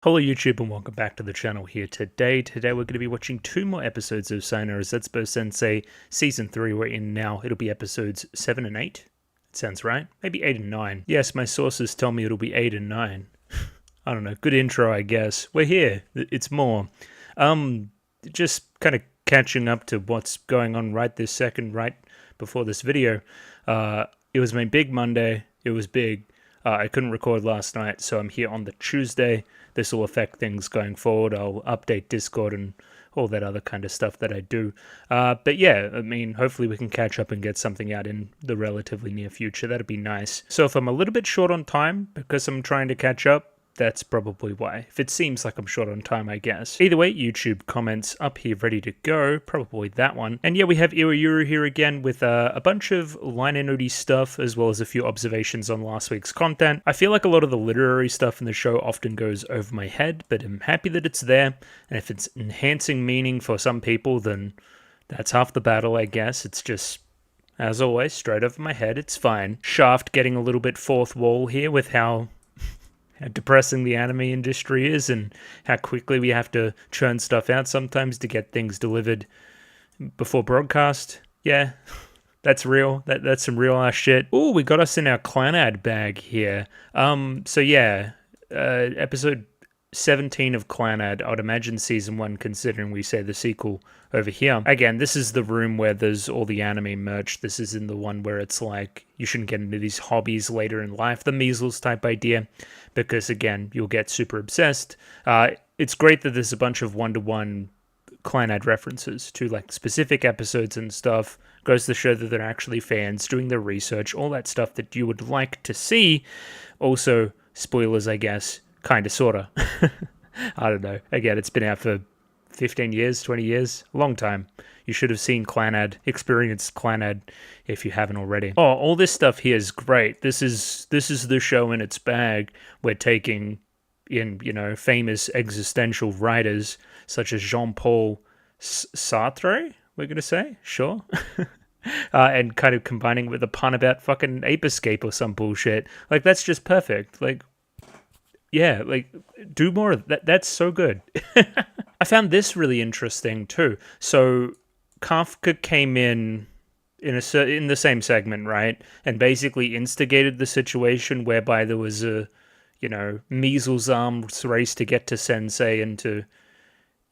Hello YouTube and welcome back to the channel here today. Today we're going to be watching two more episodes of Sayonara Zetsubou Sensei Season 3 we're in now. It'll be episodes 7 and 8. It sounds right. Maybe 8 and 9. Yes, my sources tell me it'll be 8 and 9. I don't know. Good intro, I guess. We're here. It's more. Just kind of catching up to what's going on right this second, right before this video. It was my big Monday. It was big. I couldn't record last night, so I'm here on the Tuesday. This will affect things going forward. I'll update Discord and all that other kind of stuff that I do. But yeah, I mean, hopefully we can catch up and get something out in the relatively near future. That'd be nice. So if I'm a little bit short on time because I'm trying to catch up, that's probably why. If it seems like I'm short on time, I guess. Either way, YouTube comments up here ready to go. Probably that one. And yeah, we have Iroyuru here again with a bunch of liner notey stuff as well as a few observations on last week's content. I feel like a lot of the literary stuff in the show often goes over my head, but I'm happy that it's there. And if it's enhancing meaning for some people, then that's half the battle, I guess. It's just, as always, straight over my head. It's fine. Shaft getting a little bit fourth wall here with how depressing the anime industry is and how quickly we have to churn stuff out sometimes to get things delivered before broadcast. Yeah, that's real. That's some real ass shit. Oh, we got us in our clan ad bag here. So yeah, episode 17 of Clanad, I would imagine season 1, considering we say the sequel over here. Again, this is the room where there's all the anime merch. This is in the one where it's like, you shouldn't get into these hobbies later in life, the measles type idea, because again, you'll get super obsessed. It's great that there's a bunch of one-to-one Clanad references to like specific episodes and stuff. Goes to show that they're actually fans, doing their research, all that stuff that you would like to see. Also, spoilers, I guess. Kinda, sorta. I don't know. Again, it's been out for 15 years, 20 years, a long time. You should have seen Clanad, experienced Clanad if you haven't already. Oh, all this stuff here is great. This is the show in its bag. We're taking in, famous existential writers such as Jean-Paul Sartre, we're going to say, sure. And kind of combining with a pun about fucking Ape Escape or some bullshit. Like, that's just perfect. Like, yeah, like, do more of that. That's so good. I found this really interesting too. So Kafka came in the same segment, right? And basically instigated the situation whereby there was a, measles arms race to get to Sensei and to,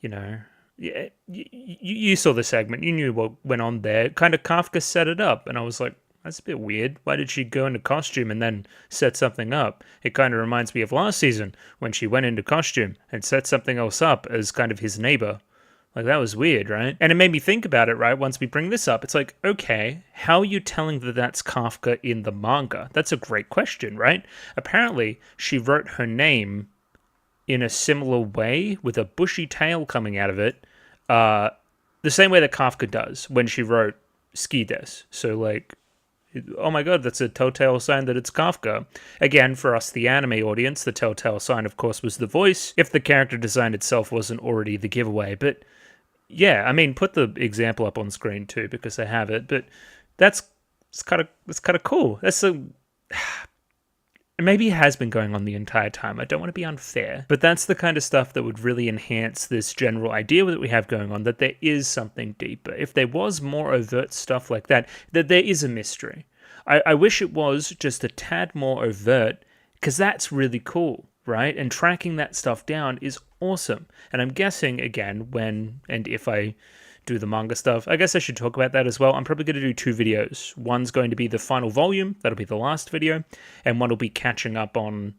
yeah, you saw the segment. You knew what went on there. Kind of Kafka set it up. And I was like, that's a bit weird. Why did she go into costume and then set something up? It kind of reminds me of last season when she went into costume and set something else up as kind of his neighbor. Like, that was weird, right? And it made me think about it, right? Once we bring this up, it's like, okay, how are you telling that that's Kafka in the manga? That's a great question, right? Apparently, she wrote her name in a similar way with a bushy tail coming out of it, the same way that Kafka does when she wrote Skides. So, like, oh my god, that's a telltale sign that it's Kafka. Again, for us, the anime audience, the telltale sign, of course, was the voice, if the character design itself wasn't already the giveaway. But yeah, I mean, put the example up on screen too, because I have it. But that's kind of cool. Maybe it has been going on the entire time. I don't want to be unfair, but that's the kind of stuff that would really enhance this general idea that we have going on, that there is something deeper. If there was more overt stuff like that there is a mystery. I wish it was just a tad more overt, because that's really cool, right? And tracking that stuff down is awesome. And I'm guessing, again, when and if I do the manga stuff, I guess I should talk about that as well. I'm probably going to do 2 videos. One's going to be the final volume, that'll be the last video, and one will be catching up on,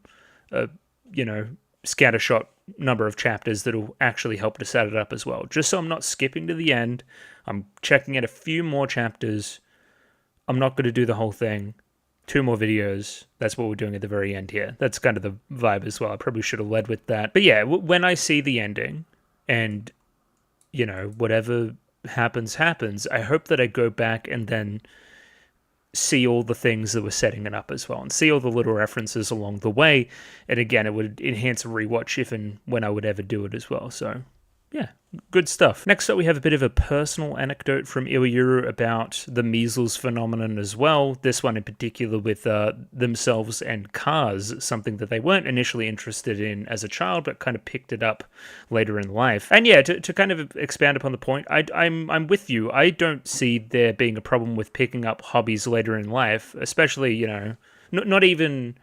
scattershot number of chapters that'll actually help to set it up as well. Just so I'm not skipping to the end, I'm checking out a few more chapters. I'm not going to do the whole thing. 2 more videos. That's what we're doing at the very end here. That's kind of the vibe as well. I probably should have led with that. But yeah, when I see the ending, and whatever happens, I hope that I go back and then see all the things that were setting it up as well, and see all the little references along the way. And again, it would enhance a rewatch if and when I would ever do it as well. So yeah, Good stuff. Next up, we have a bit of a personal anecdote from Iwayuru about the measles phenomenon as well. This one in particular with themselves and cars, something that they weren't initially interested in as a child, but kind of picked it up later in life. And yeah, to kind of expand upon the point, I'm with you. I don't see there being a problem with picking up hobbies later in life, especially, you know, not even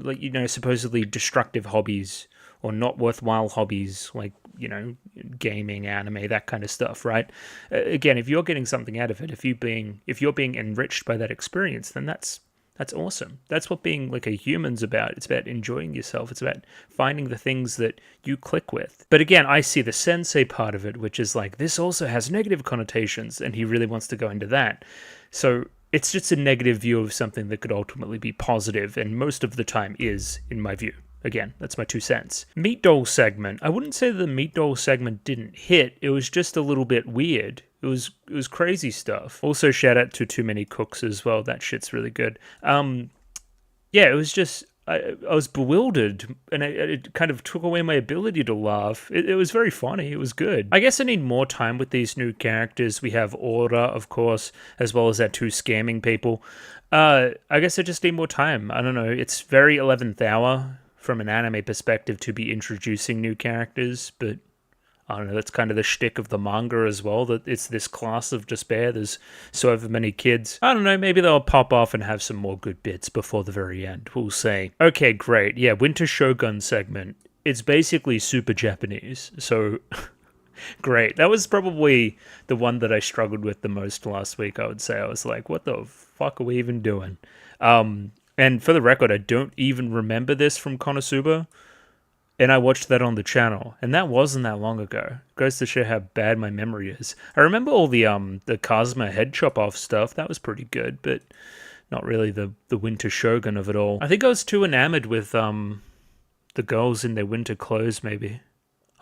like, you know, supposedly destructive hobbies or not worthwhile hobbies like, you know, gaming, anime, that kind of stuff, right? Again, if you're getting something out of it, if you're being enriched by that experience, then that's awesome. That's what being like a human's about. It's about enjoying yourself. It's about finding the things that you click with. But again, I see the sensei part of it, which is like, this also has negative connotations, and he really wants to go into that. So it's just a negative view of something that could ultimately be positive, and most of the time is, in my view. Again, that's my 2 cents. Meat Doll segment. I wouldn't say the Meat Doll segment didn't hit. It was just a little bit weird. It was crazy stuff. Also, shout out to Too Many Cooks as well. That shit's really good. Yeah, it was just... I was bewildered, and it kind of took away my ability to laugh. It was very funny. It was good. I guess I need more time with these new characters. We have Aura, of course, as well as our 2 scamming people. I guess I just need more time. I don't know. It's very 11th hour from an anime perspective to be introducing new characters, but I don't know, that's kind of the shtick of the manga as well, that it's this class of despair. There's so many kids. I don't know, maybe they'll pop off and have some more good bits before the very end. We'll see. Okay, great. Yeah, Winter Shogun segment. It's basically super Japanese, so great. That was probably the one that I struggled with the most last week, I would say. I was like, what the fuck are we even doing? And for the record, I don't even remember this from Konosuba, and I watched that on the channel, and that wasn't that long ago. Goes to show how bad my memory is. I remember all the Kazuma head chop off stuff. That was pretty good, but not really the Winter Shogun of it all. I think I was too enamored with the girls in their winter clothes, maybe.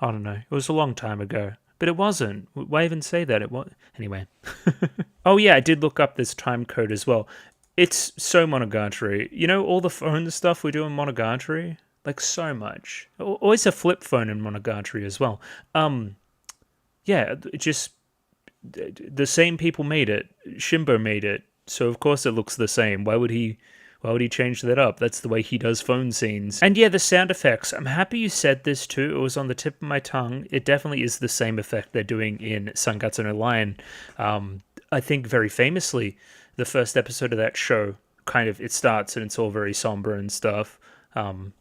I don't know. It was a long time ago. But it wasn't. Why even say that? It was anyway. Oh yeah, I did look up this time code as well. It's so Monogatari. You know, all the phone stuff we do in Monogatari? Like, so much. Always a flip phone in Monogatari as well. Yeah, just... the same people made it. Shimbo made it. So, of course, it looks the same. Why would he change that up? That's the way he does phone scenes. And yeah, the sound effects. I'm happy you said this too. It was on the tip of my tongue. It definitely is the same effect they're doing in Sangatsu no Lion. I think very famously, the first episode of that show, kind of, it starts and it's all very somber and stuff,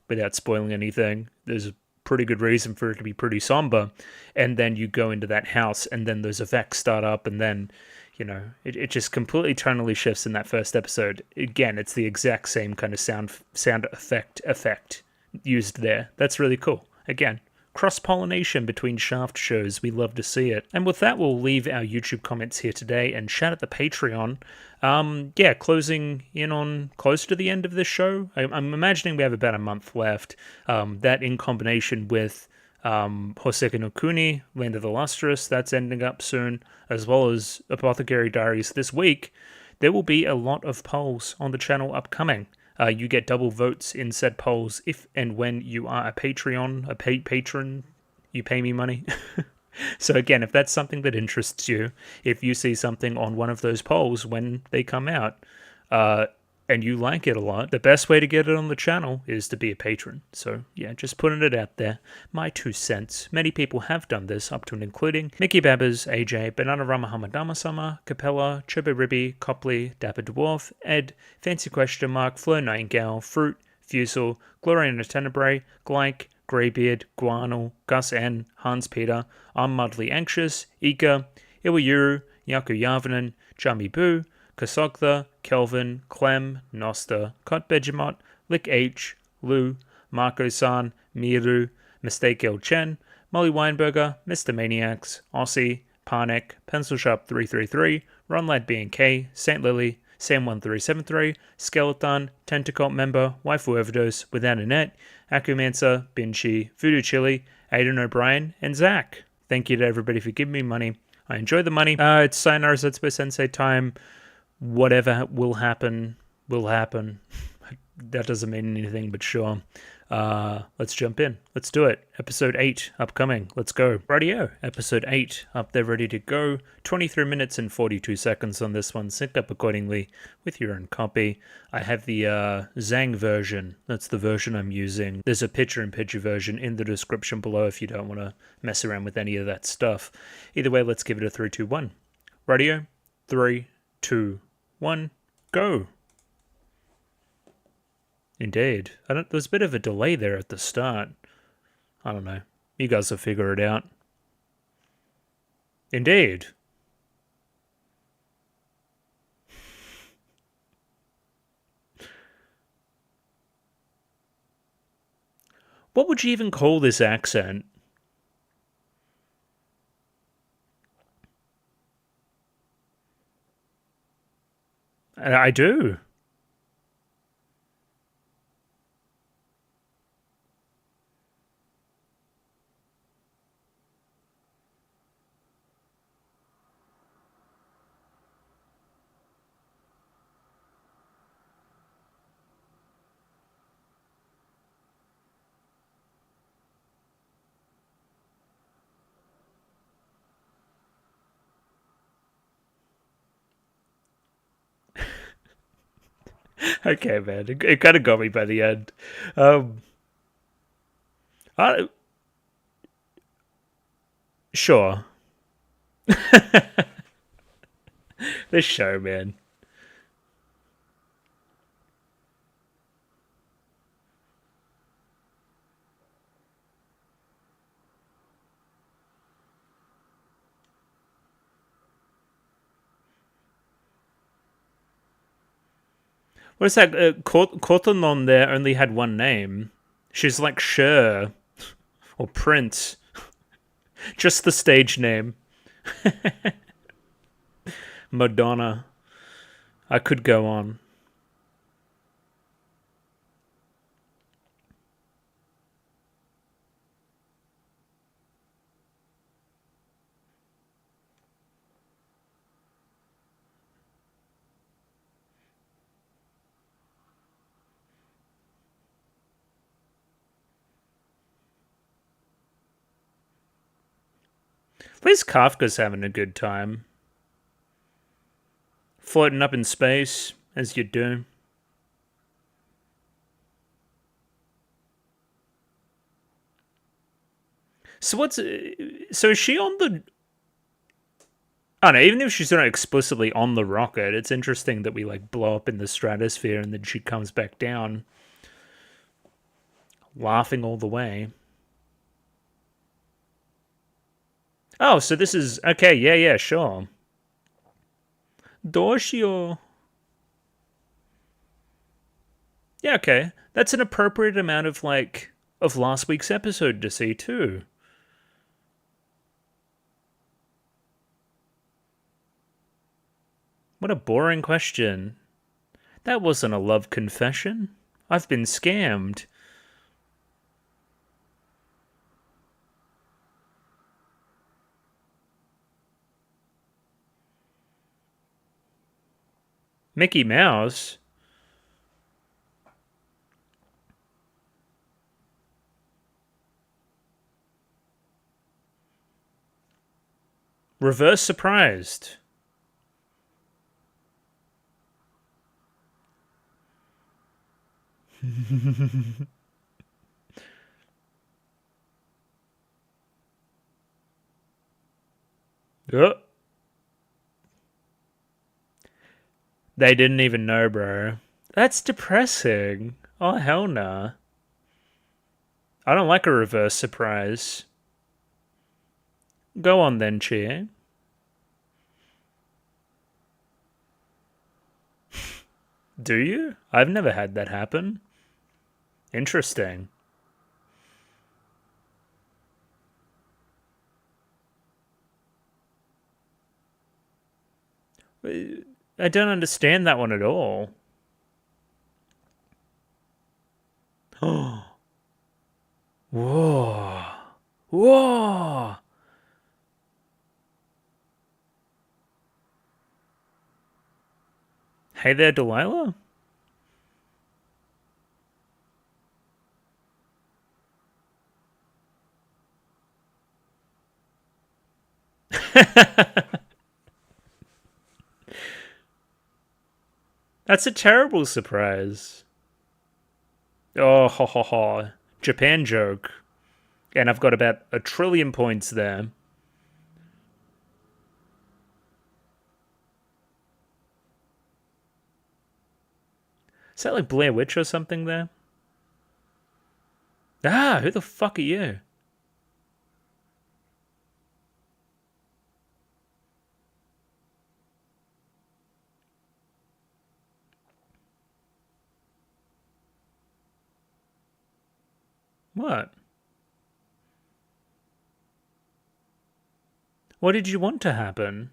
without spoiling anything. There's a pretty good reason for it to be pretty somber. And then you go into that house and then those effects start up and then, you know, it just completely tonally shifts in that first episode. Again, it's the exact same kind of sound effect used there. That's really cool. Again, cross-pollination between Shaft shows. We love to see it. And with that, we'll leave our YouTube comments here today and chat at the Patreon. Yeah, closing in on close to the end of this show. I'm imagining we have about a month left. That in combination with Hoseki no Kuni, Land of the Lustrous, that's ending up soon, as well as Apothecary Diaries this week. There will be a lot of polls on the channel upcoming. You get double votes in said polls if and when you are a Patreon, a patron. You pay me money. So again, if that's something that interests you, if you see something on one of those polls when they come out, and you like it a lot, the best way to get it on the channel is to be a patron. So yeah, just putting it out there. My 2 cents. Many people have done this, up to and including Mickey Babbers, AJ, Bananarama Hamadama-sama, Capella, Chobo Ribby, Copley, Dapper Dwarf, Ed, Fancy Question Mark, Fleur Nightingale, Fruit, Fusel, Gloriana Tenebrae, Glyke, Greybeard, Guanal, Gus N, Hans Peter, I'm Mildly Anxious, Ika, Iwayuru, Yaku Yavanen, Jami Boo, Kasogtha, Kelvin, Clem, Nosta, Cot Begemot, Lick H, Lou, Marco-san, Miru, Mistake L Chen, Molly Weinberger, Mr. Maniacs, Aussie, Parnek, Pencil Sharp 333, Ron Lad B&K, St. Lily, Sam1373, Skeleton, Tentacult Member, Waifu Overdose, Without a Net, Akumancer, Binchi, Voodoo Chili, Aidan O'Brien, and Zach. Thank you to everybody for giving me money. I enjoy the money. It's Sayonara Zetsubou Sensei time. Whatever will happen, will happen. That doesn't mean anything, but sure. Let's jump in. Let's do it. Episode 8 upcoming. Let's go. Radio. Episode 8 up there ready to go. 23 minutes and 42 seconds on this one. Sync up accordingly with your own copy. I have the Zang version. That's the version I'm using. There's a picture-in-picture version in the description below if you don't want to mess around with any of that stuff. Either way, let's give it a 3, 2, 1. Radio. 3, 2, 1. Go. Indeed. There's a bit of a delay there at the start. I don't know. You guys will figure it out. Indeed. What would you even call this accent? I do. Okay, man. It kind of got me by the end. Sure. This show, man. What is that? Kotonon there only had one name. She's like Cher or Prince. Just the stage name. Madonna. I could go on. At least Kafka's having a good time. Floating up in space, as you do. So is she on the... I don't know, even if she's not explicitly on the rocket, it's interesting that we like blow up in the stratosphere and then she comes back down. Laughing all the way. Oh, so this is... Okay, yeah, sure. Doshio. Yeah, okay. That's an appropriate amount of, like, of last week's episode to see, too. What a boring question. That wasn't a love confession. I've been scammed. Mickey Mouse? Reverse surprised. Oh. They didn't even know, bro. That's depressing. Oh, hell nah. I don't like a reverse surprise. Go on then, Cheer. Do you? I've never had that happen. Interesting. I don't understand that one at all. Oh. Whoa. Whoa. Hey there, Delilah? That's a terrible surprise. Oh, ho, ho, ho. Japan joke. And I've got about 1 trillion points there. Is that like Blair Witch or something there? Ah, who the fuck are you? What? What did you want to happen?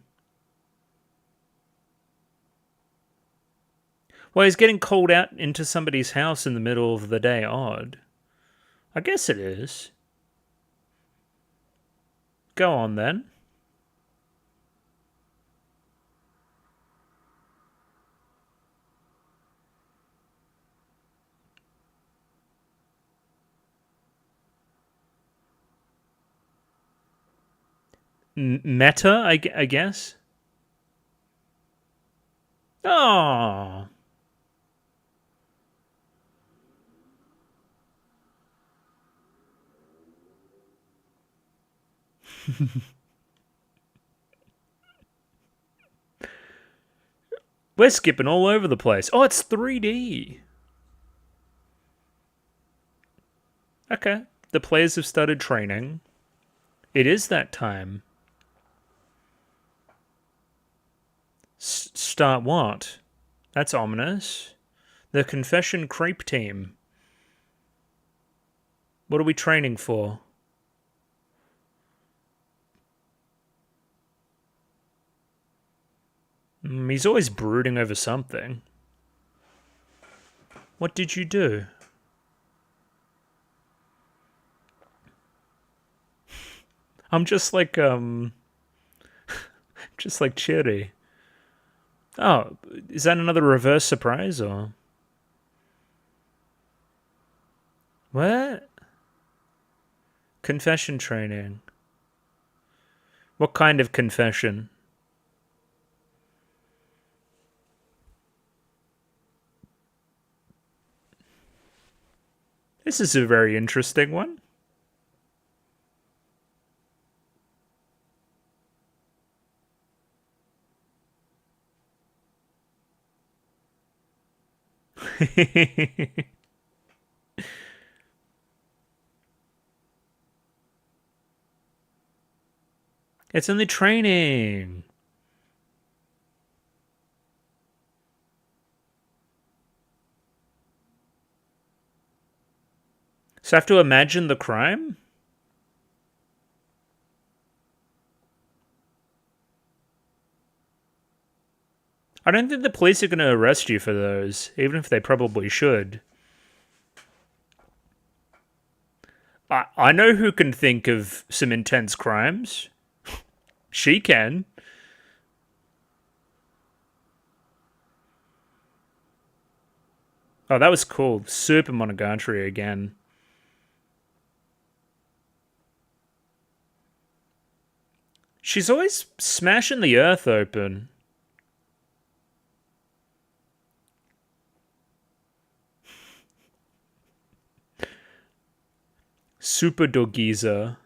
Well, he's getting called out into somebody's house in the middle of the day odd. I guess it is. Go on then. Meta, I guess. Oh. We're skipping all over the place. Oh, it's 3D. Okay. The players have started training. It is that time. Start what? That's ominous. The Confession Creep Team. What are we training for? He's always brooding over something. What did you do? I'm just like, just like Cherry. Oh, is that another reverse surprise, or? What? Confession training. What kind of confession? This is a very interesting one. It's in the training. So I have to imagine the crime? I don't think the police are going to arrest you for those, even if they probably should. I know who can think of some intense crimes. She can. Oh, that was cool. Super Monogatari again. She's always smashing the earth open. Super Dogiza.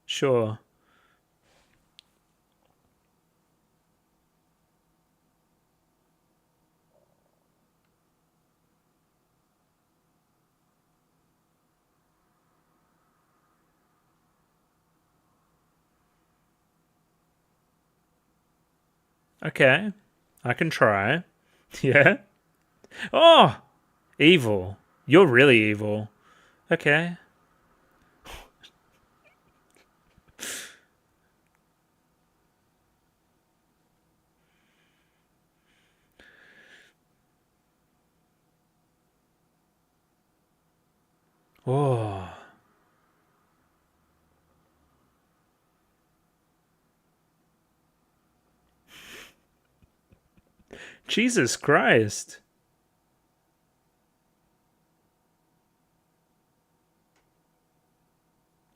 Sure. Okay. I can try. Yeah. Oh! Evil. You're really evil. Okay. Oh. Jesus Christ.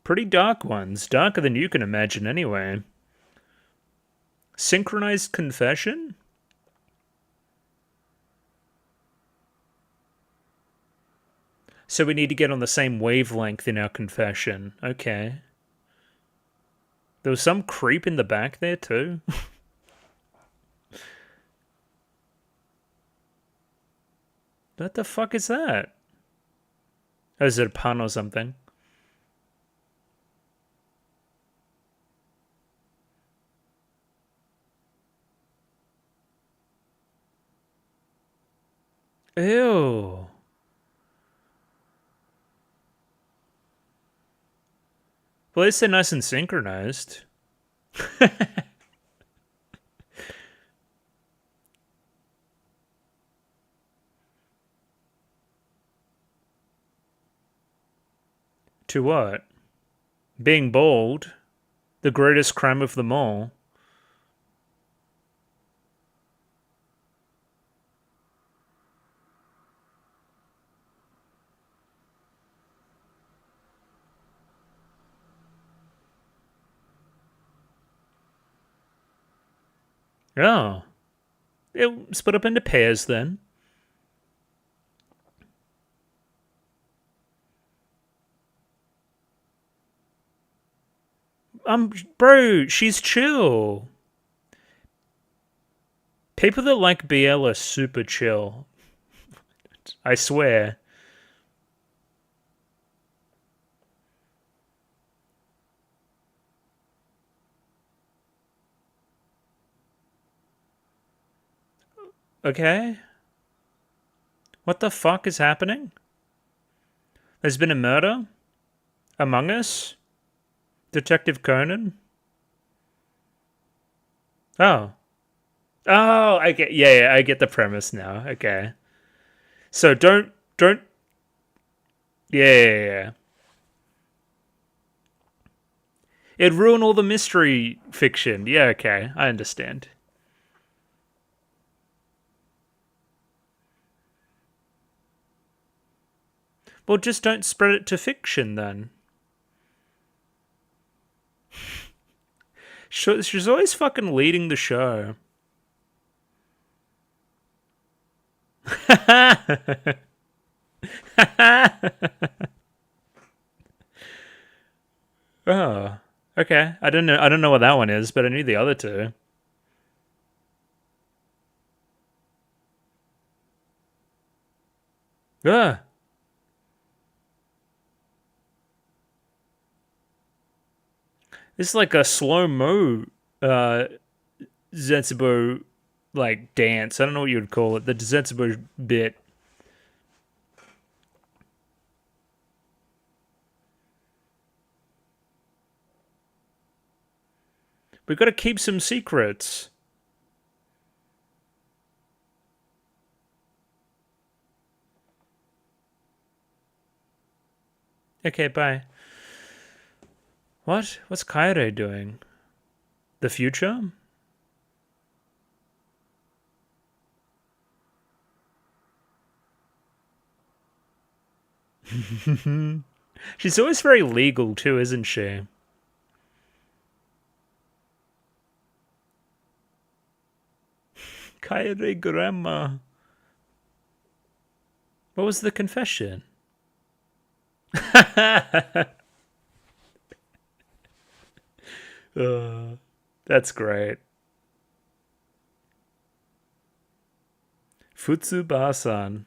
Pretty dark ones. Darker than you can imagine, anyway. Synchronized confession? So we need to get on the same wavelength in our confession. Okay. There was some creep in the back there too. What the fuck is that? Oh, is it a pun or something? Ew. Well, at least they're nice and synchronized. To what? Being bald. The greatest crime of them all. Oh. It split up into pairs then. Bro, she's chill. People that like BL are super chill. I swear. Okay. What the fuck is happening? There's been a murder? Among Us? Detective Conan? Oh. Oh, I get, yeah, I get the premise now. Okay. So don't, yeah. It'd ruin all the mystery fiction. Yeah, okay, I understand. Well, just don't spread it to fiction then. She's always fucking leading the show. Oh, okay. I don't know. I don't know what that one is, but I knew the other two. Ugh. It's like a slow mo Zetsubou like dance. I don't know what you would call it. The Zetsubou bit. We've got to keep some secrets. Okay, bye. What? What's Kaire doing? The future? She's always very legal too, isn't she? Kaire grandma. What was the confession? That's great. Futsuba-san.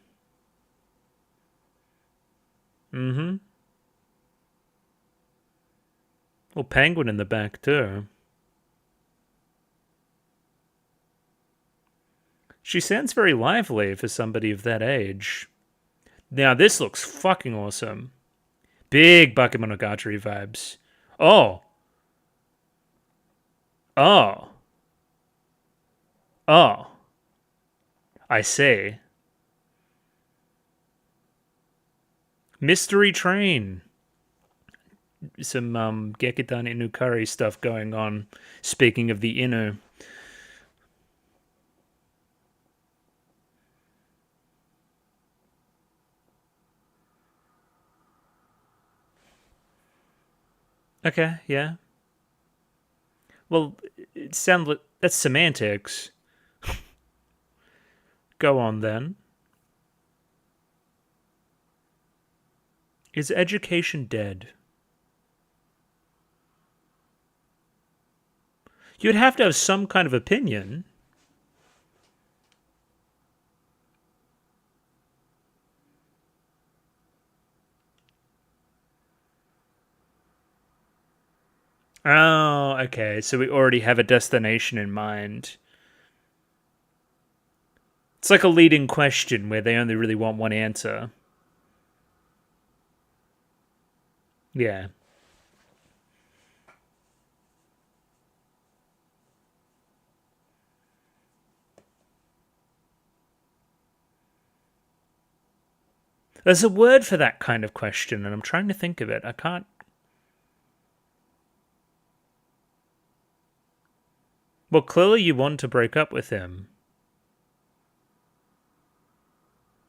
Mm-hmm. Well, Penguin in the back too. She sounds very lively for somebody of that age. Now this looks fucking awesome. Big Bakemonogatari vibes. Oh. Oh. Oh. I see. Mystery Train. Some Gekitan Inukari stuff going on. Speaking of the Inu. Okay, yeah. Well, it sounds like that's semantics. Go on then. Is education dead? You'd have to have some kind of opinion. Oh, okay. So we already have a destination in mind. It's like a leading question where they only really want one answer. Yeah. There's a word for that kind of question, and I'm trying to think of it. I can't. Well, clearly you want to break up with him.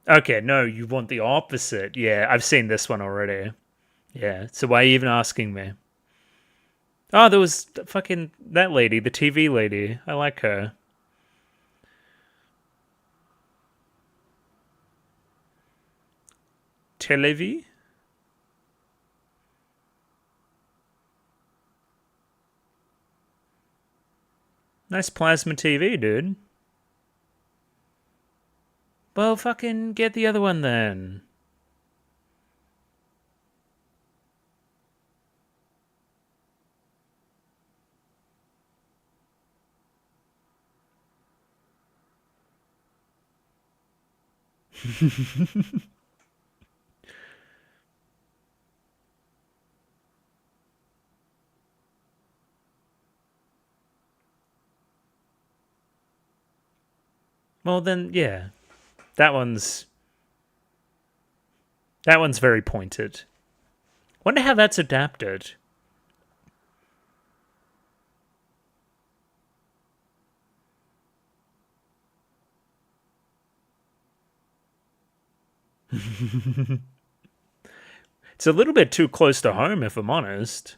Okay, no, you want the opposite. Yeah, I've seen this one already. Yeah, so why are you even asking me? Oh, there was fucking that lady, the TV lady. I like her. Televi? Nice plasma TV, dude. Well, fucking get the other one then. Well, then, yeah. That one's very pointed. Wonder how that's adapted. It's a little bit too close to home, if I'm honest.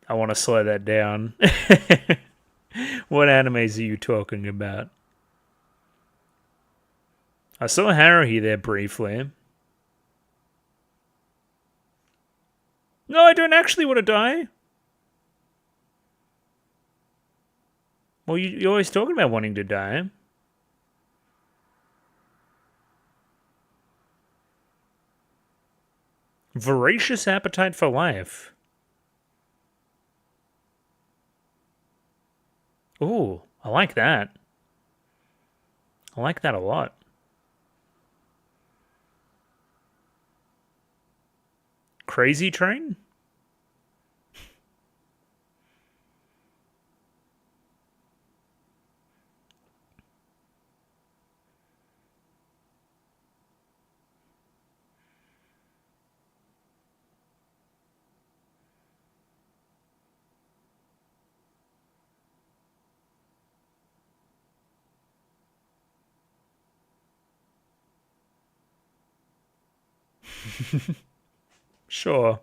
I want to slow that down. What animes are you talking about? I saw Haruhi there briefly. No, I don't actually want to die. Well, you're always talking about wanting to die. Voracious appetite for life. Ooh, I like that. I like that a lot. Crazy Train? Sure.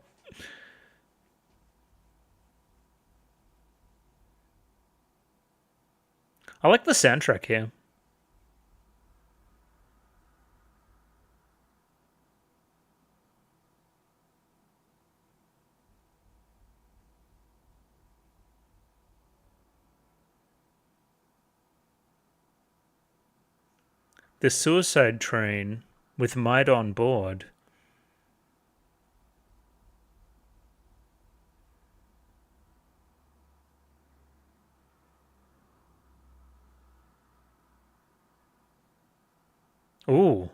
I like the soundtrack here. The Suicide Train with Might on board. Ooh.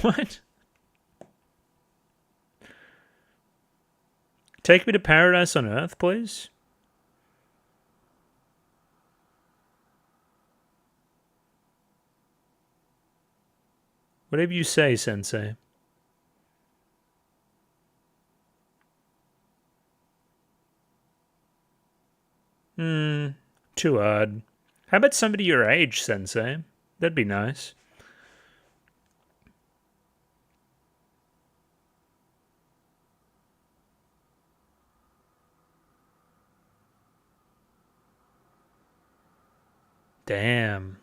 What? Take me to paradise on Earth, please? Whatever you say, Sensei. Too hard. How about somebody your age, Sensei? That'd be nice. Damn.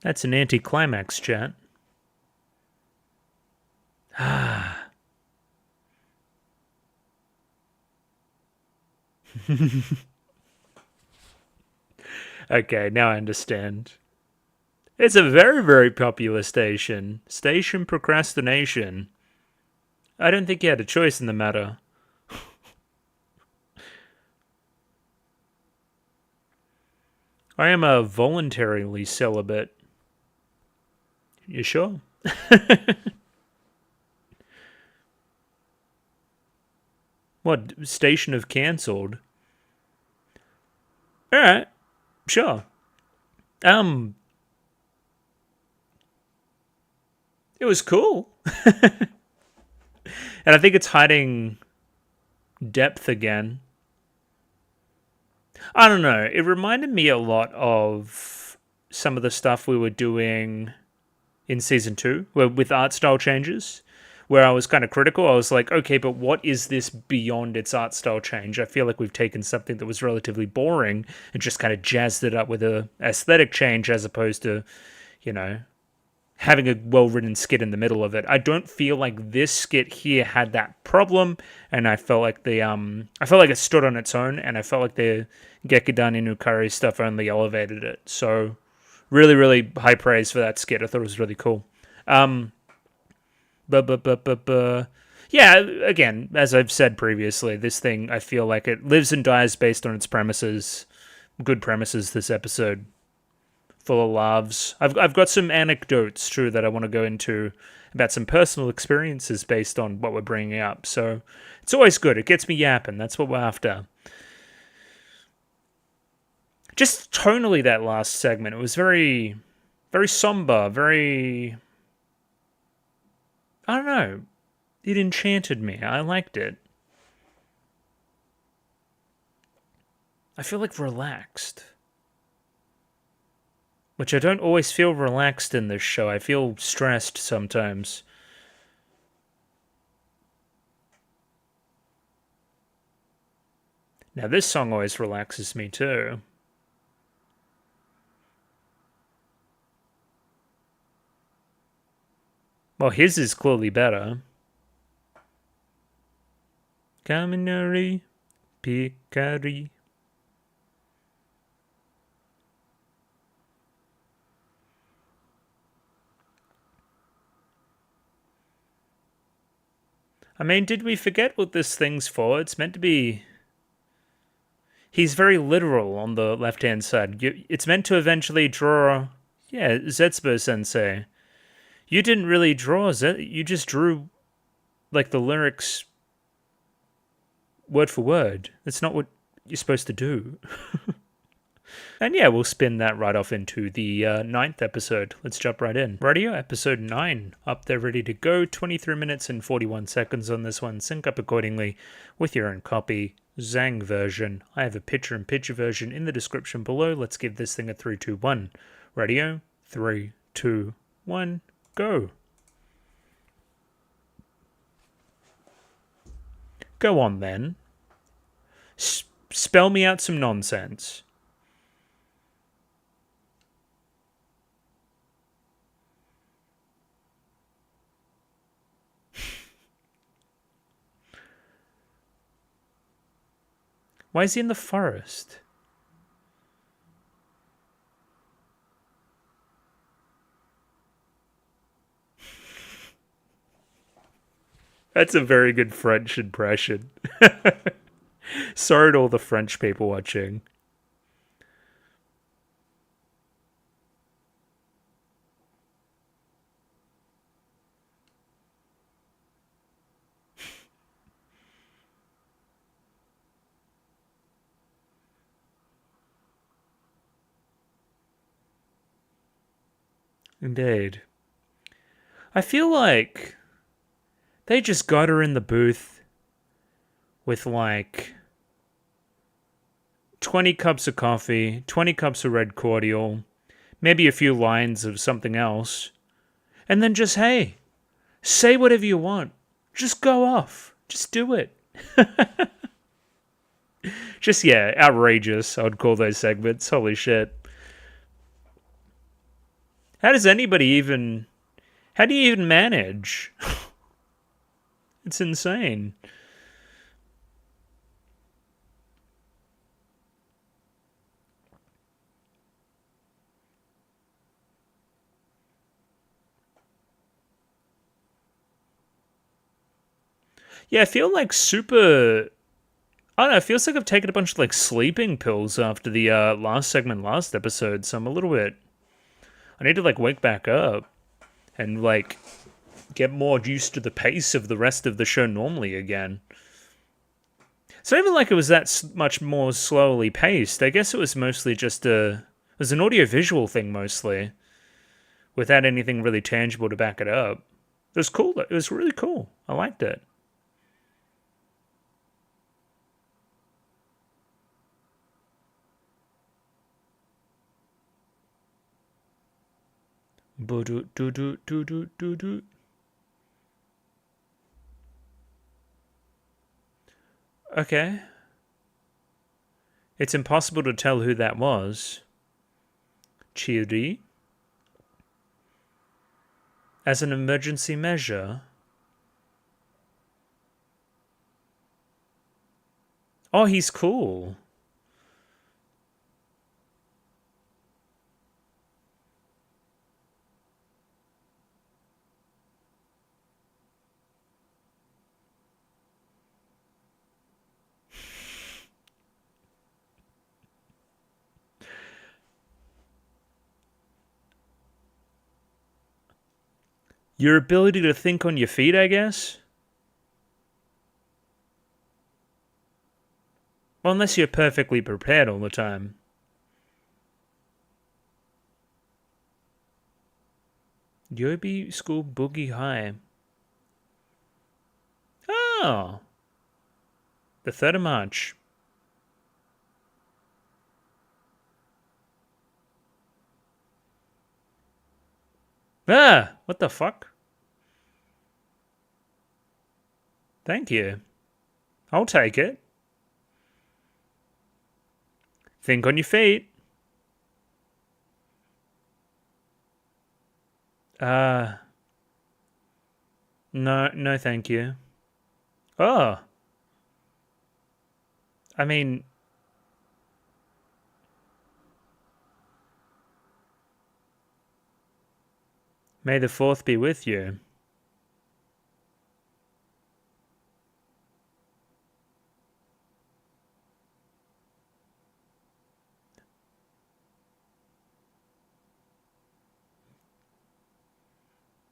That's an anticlimax, chat. Ah. Okay, now I understand. It's a very, very popular station. Station procrastination. I don't think you had a choice in the matter. I am a voluntarily celibate. You sure? What, station of cancelled? Alright, sure. It was cool. And I think it's hiding depth again. I don't know. It reminded me a lot of some of the stuff we were doing in season 2, with art style changes, where I was kind of critical. I was like, okay, but what is this beyond its art style change? I feel like we've taken something that was relatively boring and just kind of jazzed it up with a aesthetic change, as opposed to, you know, having a well-written skit in the middle of it. I don't feel like this skit here had that problem, and I felt like it stood on its own, and I felt like the Gekiden Inukari stuff only elevated it. So really, really high praise for that skit. I thought it was really cool. Yeah, again, as I've said previously, this thing, I feel like it lives and dies based on its premises. Good premises this episode. Full of laughs. I've got some anecdotes, too, that I want to go into about some personal experiences based on what we're bringing up. So it's always good. It gets me yapping. That's what we're after. Just tonally, that last segment, it was very, very somber, very... I don't know. It enchanted me. I liked it. I feel like relaxed. Which I don't always feel relaxed in this show. I feel stressed sometimes. Now this song always relaxes me too. Well, his is clearly better. Kaminari, Pikari. I mean, did we forget what this thing's for? It's meant to be... He's very literal on the left-hand side. It's meant to eventually draw... Yeah, Zetsubou Sensei. You didn't really draw you just drew, like, the lyrics word for word. That's not what you're supposed to do. And yeah, we'll spin that right off into the 9th episode. Let's jump right in. Radio episode 9, up there ready to go. 23 minutes and 41 seconds on this one. Sync up accordingly with your own copy. Zang version. I have a picture-in-picture version in the description below. Let's give this thing a 3, 2, 1. Radio, 3, 2, 1, go. Go on then. Spell me out some nonsense. Why is he in the forest? That's a very good French impression. Sorry to all the French people watching. Indeed. I feel like they just got her in the booth with like 20 cups of coffee, 20 cups of red cordial, maybe a few lines of something else, and then just, hey, say whatever you want. Just go off. Just do it. Just, yeah, outrageous, I would call those segments. Holy shit. How do you even manage? It's insane. Yeah, I feel like I don't know, it feels like I've taken a bunch of like sleeping pills after the last segment, last episode, so I'm a little bit... I need to like wake back up and like get more used to the pace of the rest of the show normally again. So even like it was that much more slowly paced, I guess it was mostly just it was an audio-visual thing mostly, without anything really tangible to back it up. It was cool. It was really cool. I liked it. Okay. It's impossible to tell who that was. Chiri. As an emergency measure. Oh, he's cool. Your ability to think on your feet, I guess? Well, unless you're perfectly prepared all the time. Yobi School Boogie High. Oh. The 3rd of March. Ah! What the fuck? Thank you. I'll take it. Think on your feet. No, thank you. Oh. I mean... May the 4th be with you.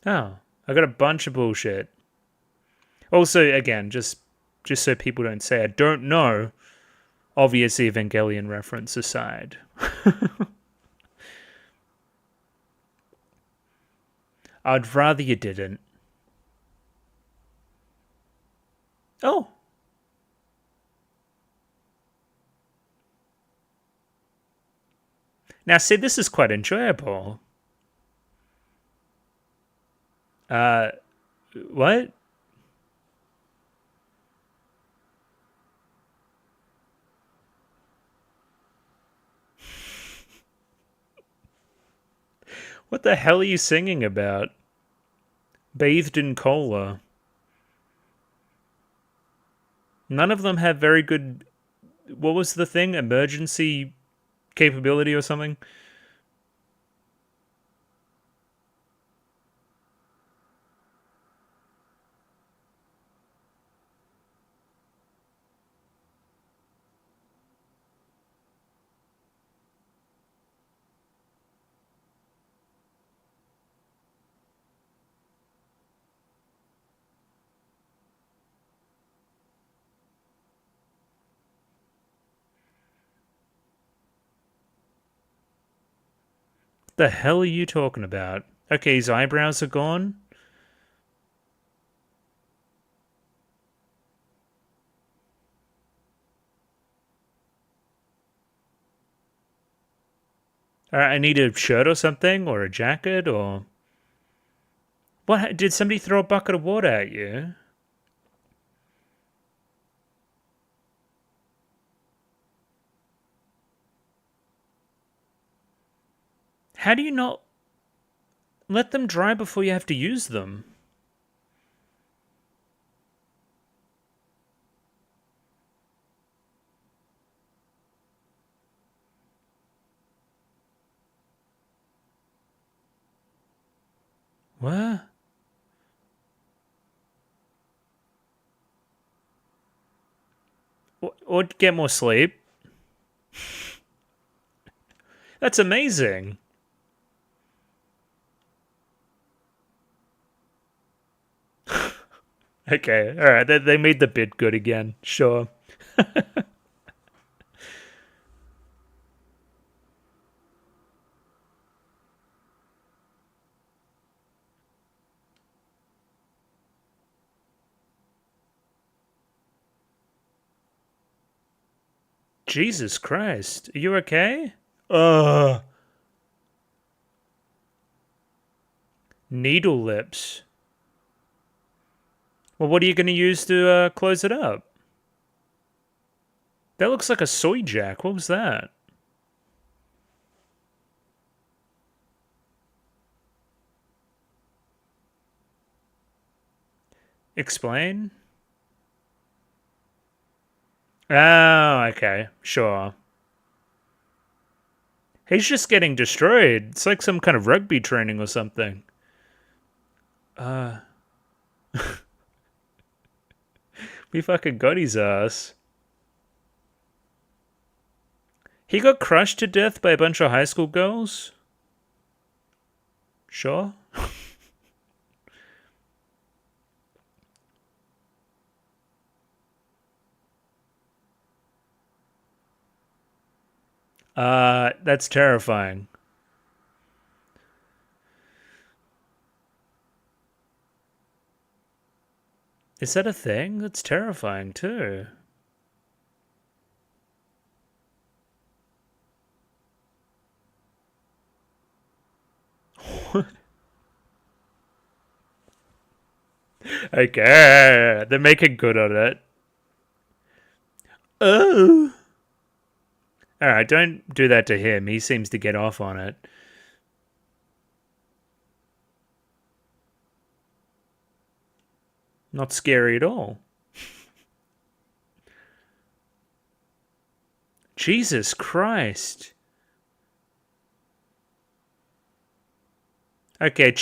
Oh, I got a bunch of bullshit. Also, again, just so people don't say I don't know, obvious Evangelion reference aside. I'd rather you didn't. Oh. Now, see, this is quite enjoyable. What? What the hell are you singing about? Bathed in cola. None of them have very good... What was the thing? Emergency capability or something? The hell are you talking about? Okay, his eyebrows are gone. Alright, I need a shirt or something, or a jacket, or... What? Did somebody throw a bucket of water at you? How do you not let them dry before you have to use them? What? Or get more sleep? That's amazing. Okay, alright, they made the bit good again. Sure. Jesus Christ. Are you okay? Needle lips. Well, what are you going to use to close it up? That looks like a soy jack. What was that? Explain? Oh, okay. Sure. He's just getting destroyed. It's like some kind of rugby training or something. We fucking got his ass. He got crushed to death by a bunch of high school girls? Sure. That's terrifying. Is that a thing? That's terrifying too. Okay, they're making good on it. Oh. Alright, don't do that to him. He seems to get off on it. Not scary at all. Jesus Christ. Okay,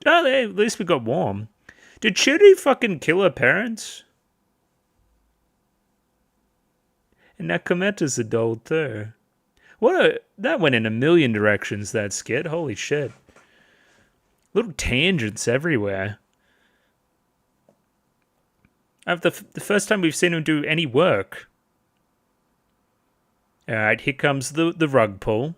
oh, at least we got warm. Did Chiri fucking kill her parents? And now Kometa's a doll too. That went in a million directions, that skit. Holy shit. Little tangents everywhere. The first time we've seen him do any work. Alright, here comes the rug pull.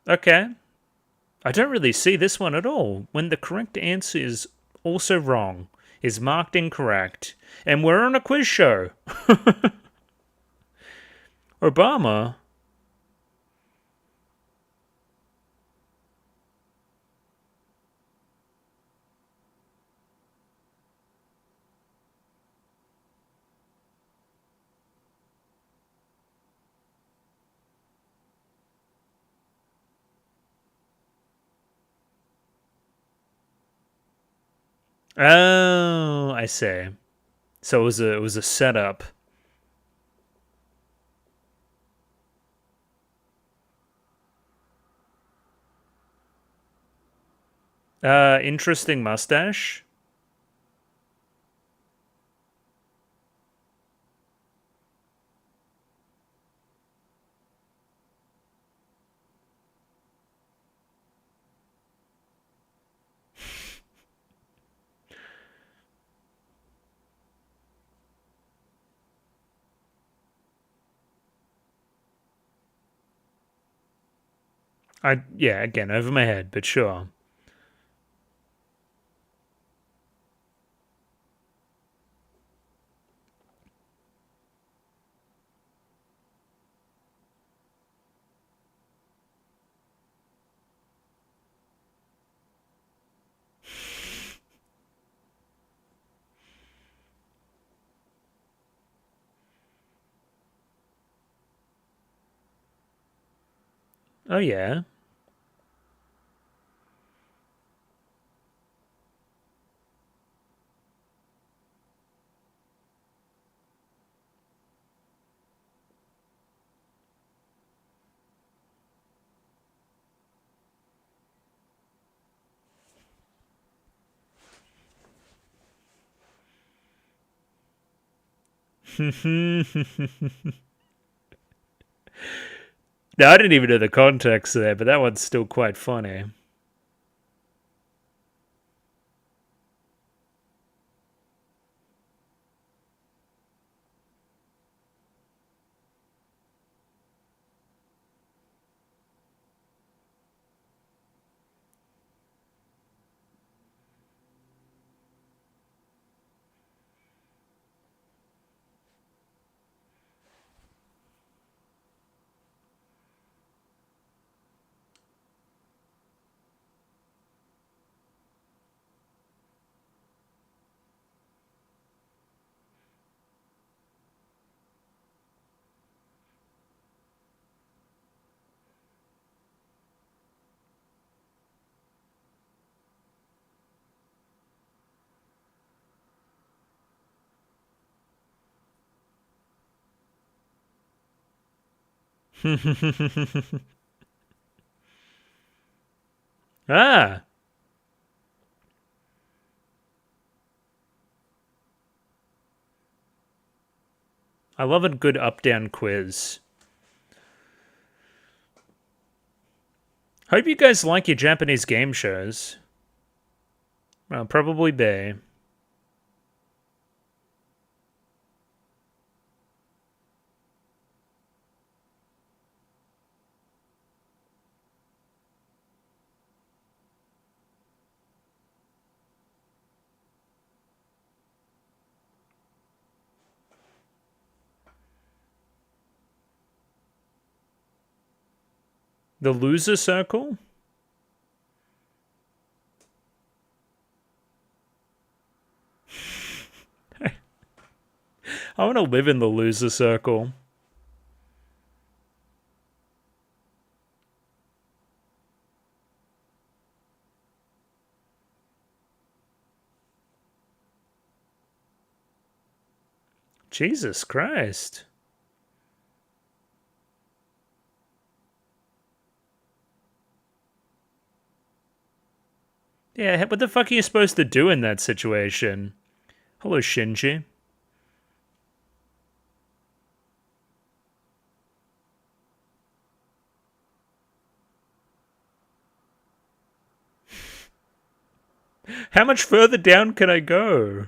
Okay. I don't really see this one at all, when the correct answer is also wrong, is marked incorrect, and we're on a quiz show. Obama? Oh, I see. So it was a setup. Interesting mustache. Yeah, again, over my head, but sure. Oh, yeah. No, I didn't even know the context there, but that one's still quite funny. Ah, I love a good up-down quiz. Hope you guys like your Japanese game shows. Well, probably be. The loser circle? I want to live in the loser circle. Jesus Christ. Yeah, what the fuck are you supposed to do in that situation? Hello, Shinji. How much further down can I go?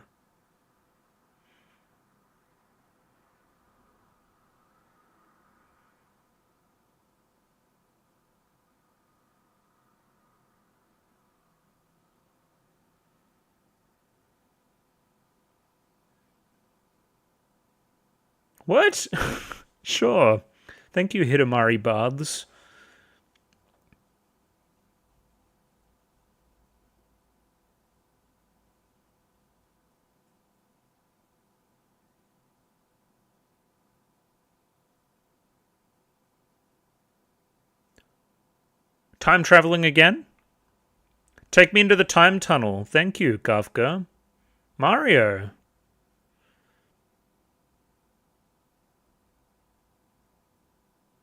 What? Sure. Thank you, Hitomari Baths. Time traveling again? Take me into the time tunnel. Thank you, Kafka. Mario.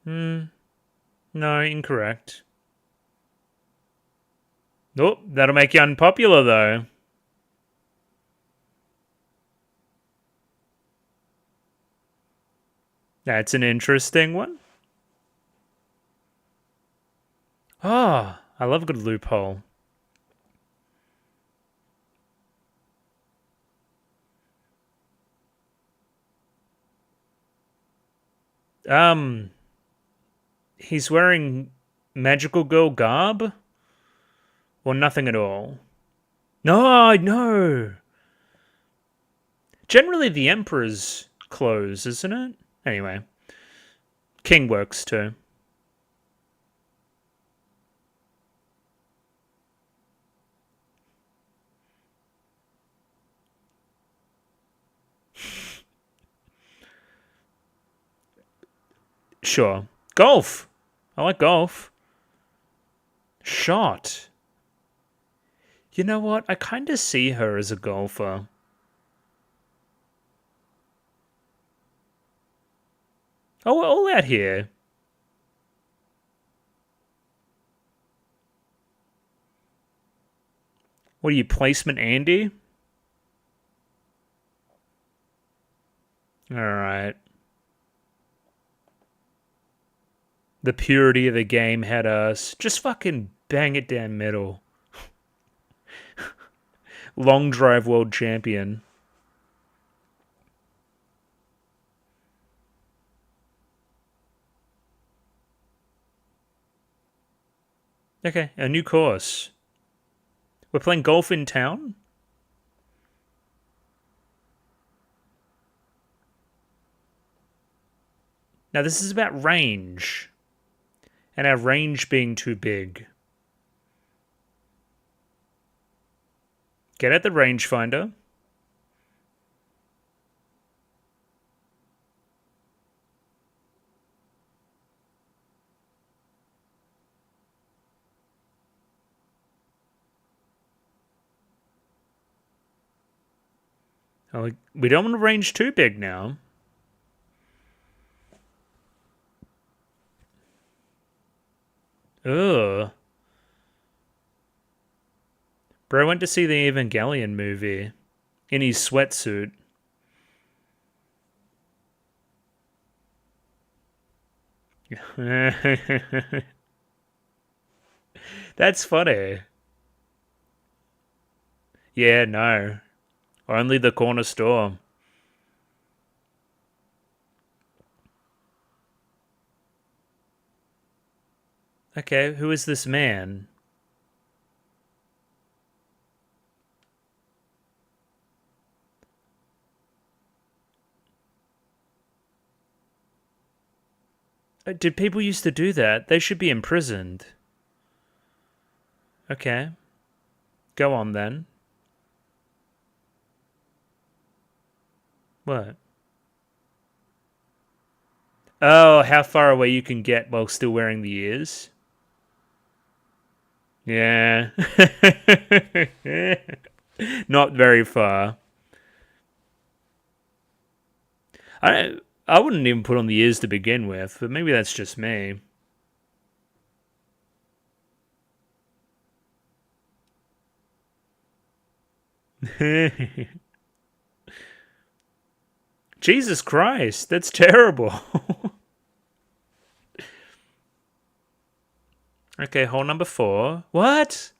No, incorrect. Oh, that'll make you unpopular, though. That's an interesting one. Oh, I love a good loophole. He's wearing Magical girl garb? Or nothing at all? No, no! Generally the Emperor's clothes, isn't it? Anyway. King works too. Sure. Golf! I like golf. Shot. You know what? I kind of see her as a golfer. Oh, we're all out here. What are you, placement Andy? Alright. The purity of the game had us. Just fucking bang it down middle. Long drive world champion. Okay, a new course. We're playing golf in town? Now this is about range. And our range being too big. Get at the rangefinder. Oh, we don't want to range too big now. Ugh. Bro went to see the Evangelion movie in his sweatsuit. That's funny. Yeah, no. Only the corner store. Okay, who is this man? Did people used to do that? They should be imprisoned. Okay. Go on then. What? Oh, how far away you can get while still wearing the ears? Yeah. Not very far. I wouldn't even put on the ears to begin with, but maybe that's just me. Jesus Christ, that's terrible. Okay, hole number 4. What?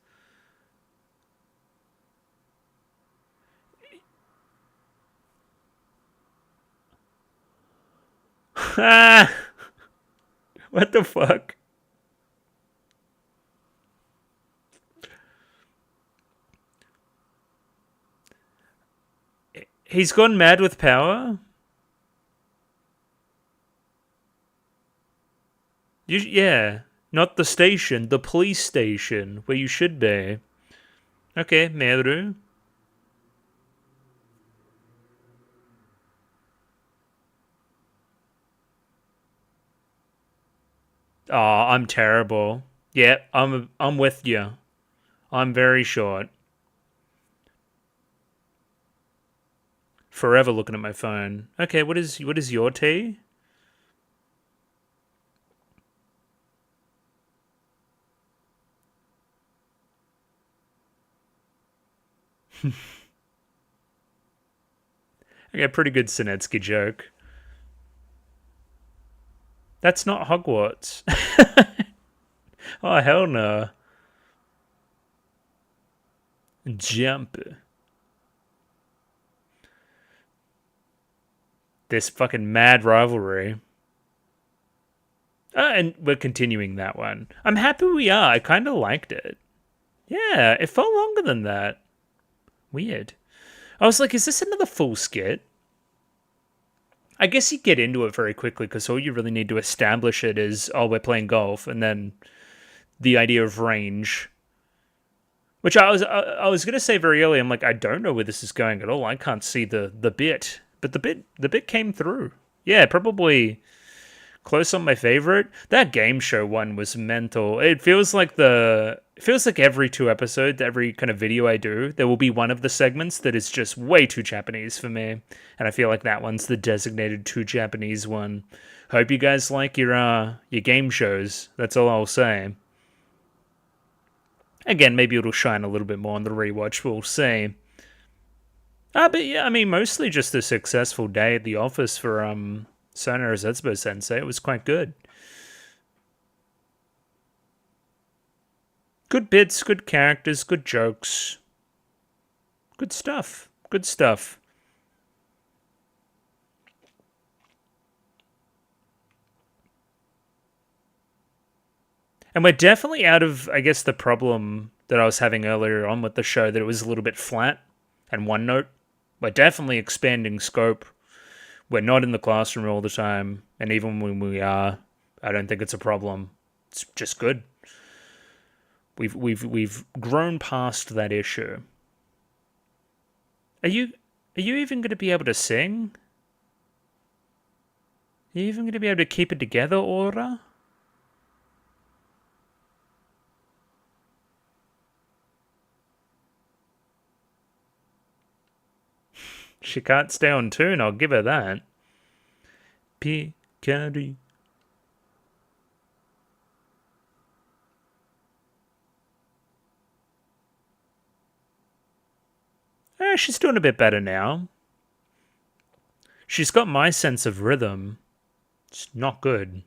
What the fuck? He's gone mad with power? Yeah. Not the station, the police station, where you should be. Okay, Meru. Oh, I'm terrible. Yeah, I'm with you. I'm very short. Forever looking at my phone. Okay, what is your tea? Okay, pretty good Sinetsky joke. That's not Hogwarts. Oh, hell no. Jump. This fucking mad rivalry. And we're continuing that one. I'm happy we are. I kind of liked it. Yeah, it felt longer than that. Weird. I was like, is this another full skit? I guess you get into it very quickly because all you really need to establish it is, oh, we're playing golf, and then the idea of range. Which I was gonna say very early. I'm like, I don't know where this is going at all. I can't see the bit, but the bit came through. Yeah, probably close on my favorite. That game show one was mental. It feels like every 2 episodes, every kind of video I do, there will be one of the segments that is just way too Japanese for me, and I feel like that one's the designated too Japanese one. Hope you guys like your game shows. That's all I'll say. Again, maybe it'll shine a little bit more on the rewatch. We'll see. But yeah, I mean, mostly just a successful day at the office for Sayonara Zetsubou Sensei. It was quite good. Good bits, good characters, good jokes. Good stuff. Good stuff. And we're definitely out of, I guess, the problem that I was having earlier on with the show, that it was a little bit flat and one note. We're definitely expanding scope. We're not in the classroom all the time, and even when we are, I don't think it's a problem. It's just good. We've grown past that issue. Are you even going to be able to sing? Are you even going to be able to keep it together, Aura? She can't stay on tune, I'll give her that. Picari. She's doing a bit better now. She's got my sense of rhythm. It's not good.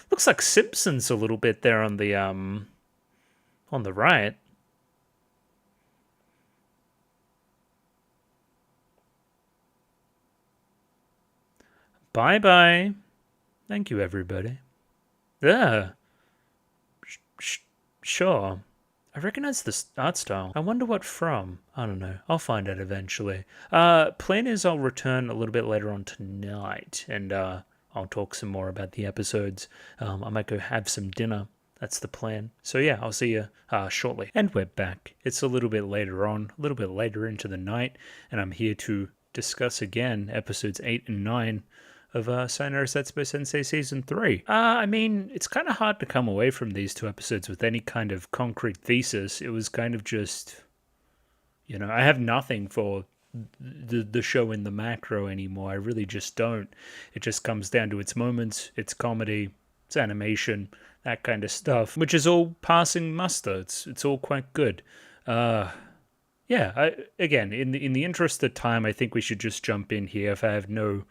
Looks like Simpsons a little bit there on the right. Bye-bye. Thank you, everybody. Yeah. Sure. I recognize this art style. I wonder what from. I don't know. I'll find out eventually. Plan is I'll return a little bit later on tonight, and I'll talk some more about the episodes. I might go have some dinner. That's the plan. So yeah, I'll see you shortly. And we're back. It's a little bit later on, a little bit later into the night, and I'm here to discuss again episodes 8 and 9 of Sayonara Zetsubou Sensei Season 3. I mean, it's kind of hard to come away from these 2 episodes with any kind of concrete thesis. It was kind of just, I have nothing for the show in the macro anymore. I really just don't. It just comes down to its moments, its comedy, its animation, that kind of stuff, which is all passing muster. It's all quite good. Yeah, again, in the interest of time, I think we should just jump in here if I have no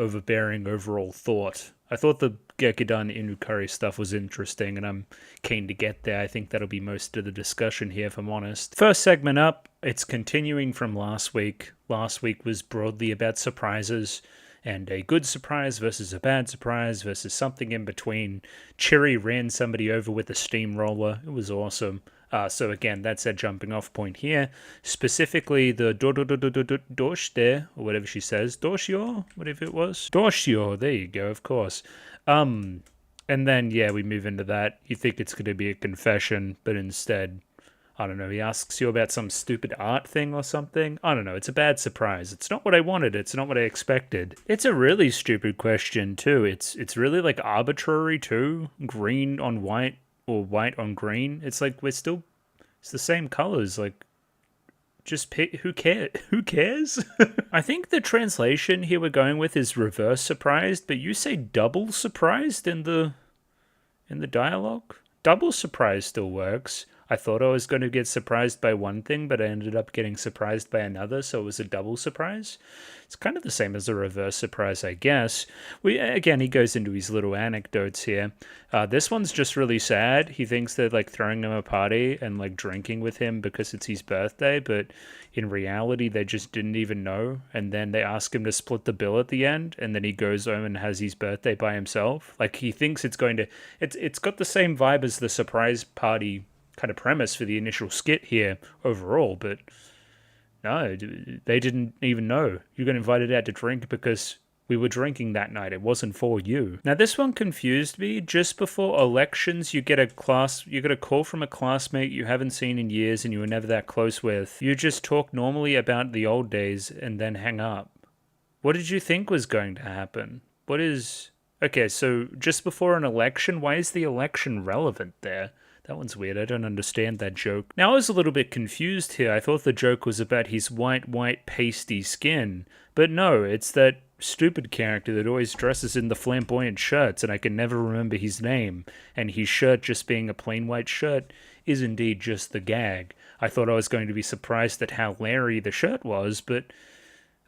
overbearing overall thought. I thought the Gekidan Inukari stuff was interesting, and I'm keen to get there. I think that'll be most of the discussion here, if I'm honest. First segment up, it's continuing from last week. Last week was broadly about surprises, and a good surprise versus a bad surprise versus something in between. Cherry ran somebody over with a steamroller. It was awesome. So again, that's a jumping off point here. Specifically, the doshite, or whatever she says, doshio, whatever it was. Doshio, there you go, of course. And then, yeah, we move into that. You think it's going to be a confession, but instead, I don't know, he asks you about some stupid art thing or something. I don't know, it's a bad surprise. It's not what I wanted, it's not what I expected. It's a really stupid question, too. It's really, like, arbitrary, too. Green on white, or white on green. It's like it's the same colors. Like, just pick. Who cares? I think the translation here we're going with is reverse surprised, but you say double surprised in the dialogue. Double surprise still works. I thought I was going to get surprised by one thing, but I ended up getting surprised by another, so it was a double surprise. It's kind of the same as a reverse surprise, I guess. Again, he goes into his little anecdotes here. This one's just really sad. He thinks they're like throwing him a party and like drinking with him because it's his birthday, but in reality, they just didn't even know. And then they ask him to split the bill at the end, and then he goes home and has his birthday by himself. Like he thinks it's going to. It's got the same vibe as the surprise party kind of premise for the initial skit here overall, but no, they didn't even know. You got invited out to drink because we were drinking that night. It wasn't for you. Now, this one confused me. Just before elections, you get a call from a classmate you haven't seen in years and you were never that close with. You just talk normally about the old days and then hang up. What did you think was going to happen? Okay, so just before an election, why is the election relevant there? That one's weird. I don't understand that joke. Now, I was a little bit confused here. I thought the joke was about his white, pasty skin. But no, it's that stupid character that always dresses in the flamboyant shirts, and I can never remember his name. And his shirt just being a plain white shirt is indeed just the gag. I thought I was going to be surprised at how Larry the shirt was, but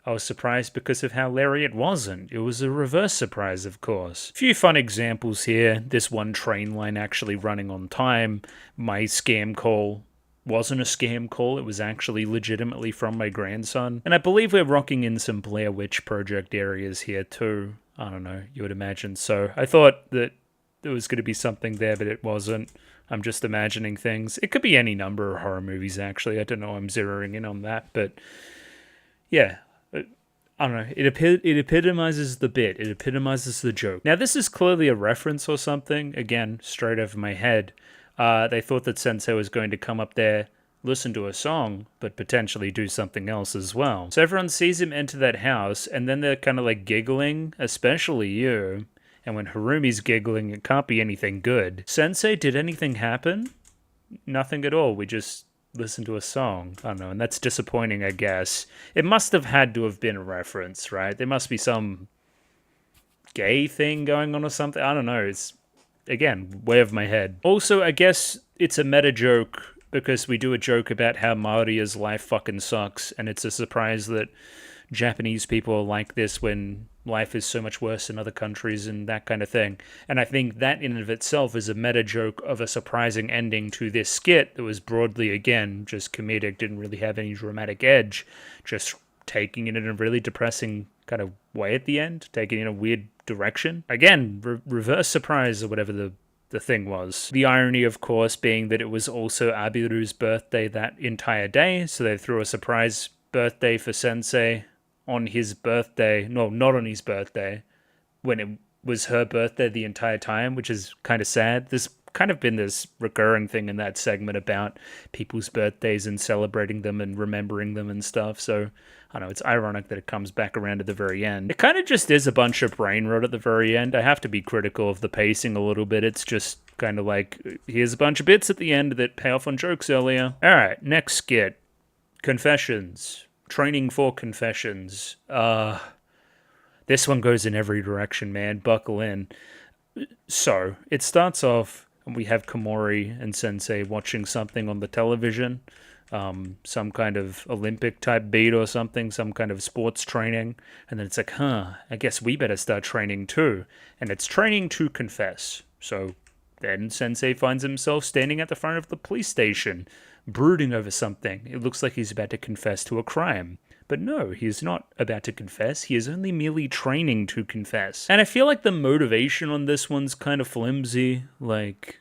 I was surprised because of how Larry it wasn't. It was a reverse surprise, of course. A few fun examples here. This one train line actually running on time. My scam call wasn't a scam call. It was actually legitimately from my grandson. And I believe we're rocking in some Blair Witch Project areas here too. I don't know, you would imagine so. I thought that there was going to be something there, but it wasn't. I'm just imagining things. It could be any number of horror movies, actually. I don't know, I'm zeroing in on that, but yeah. I don't know, it epitomizes the bit, it epitomizes the joke. Now, this is clearly a reference or something, again, straight over my head. They thought that Sensei was going to come up there, listen to a song, but potentially do something else as well. So everyone sees him enter that house, and then they're kind of like giggling, especially you. And when Harumi's giggling, it can't be anything good. Sensei, did anything happen? Nothing at all, we just listen to a song. I don't know, and that's disappointing, I guess. It must have had to have been a reference, right? There must be some gay thing going on or something. I don't know. It's, again, way over my head. Also, I guess it's a meta joke because we do a joke about how Maria's life fucking sucks, and it's a surprise that Japanese people are like this when life is so much worse in other countries and that kind of thing. And I think that in and of itself is a meta joke of a surprising ending to this skit that was broadly, again, just comedic, didn't really have any dramatic edge, just taking it in a really depressing kind of way at the end, taking it in a weird direction. Again, reverse surprise or whatever the thing was. The irony, of course, being that it was also Abiru's birthday that entire day, so they threw a surprise birthday for Sensei on his birthday, no, not on his birthday, when it was her birthday the entire time, which is kind of sad. There's kind of been this recurring thing in that segment about people's birthdays and celebrating them and remembering them and stuff, so I don't know, it's ironic that it comes back around at the very end. It kind of just is a bunch of brain rot at the very end. I have to be critical of the pacing a little bit. It's just kind of like, here's a bunch of bits at the end that pay off on jokes earlier. Alright, next skit. Confessions. Training for confessions. This one goes in every direction, man. Buckle in. So, it starts off, and we have Komori and Sensei watching something on the television. Some kind of Olympic type beat or something, some kind of sports training. And then it's like, I guess we better start training too. And it's training to confess. So then Sensei finds himself standing at the front of the police station, brooding over something. It looks like he's about to confess to a crime. But no, he is not about to confess. He is only merely training to confess. And I feel like the motivation on this one's kind of flimsy. Like,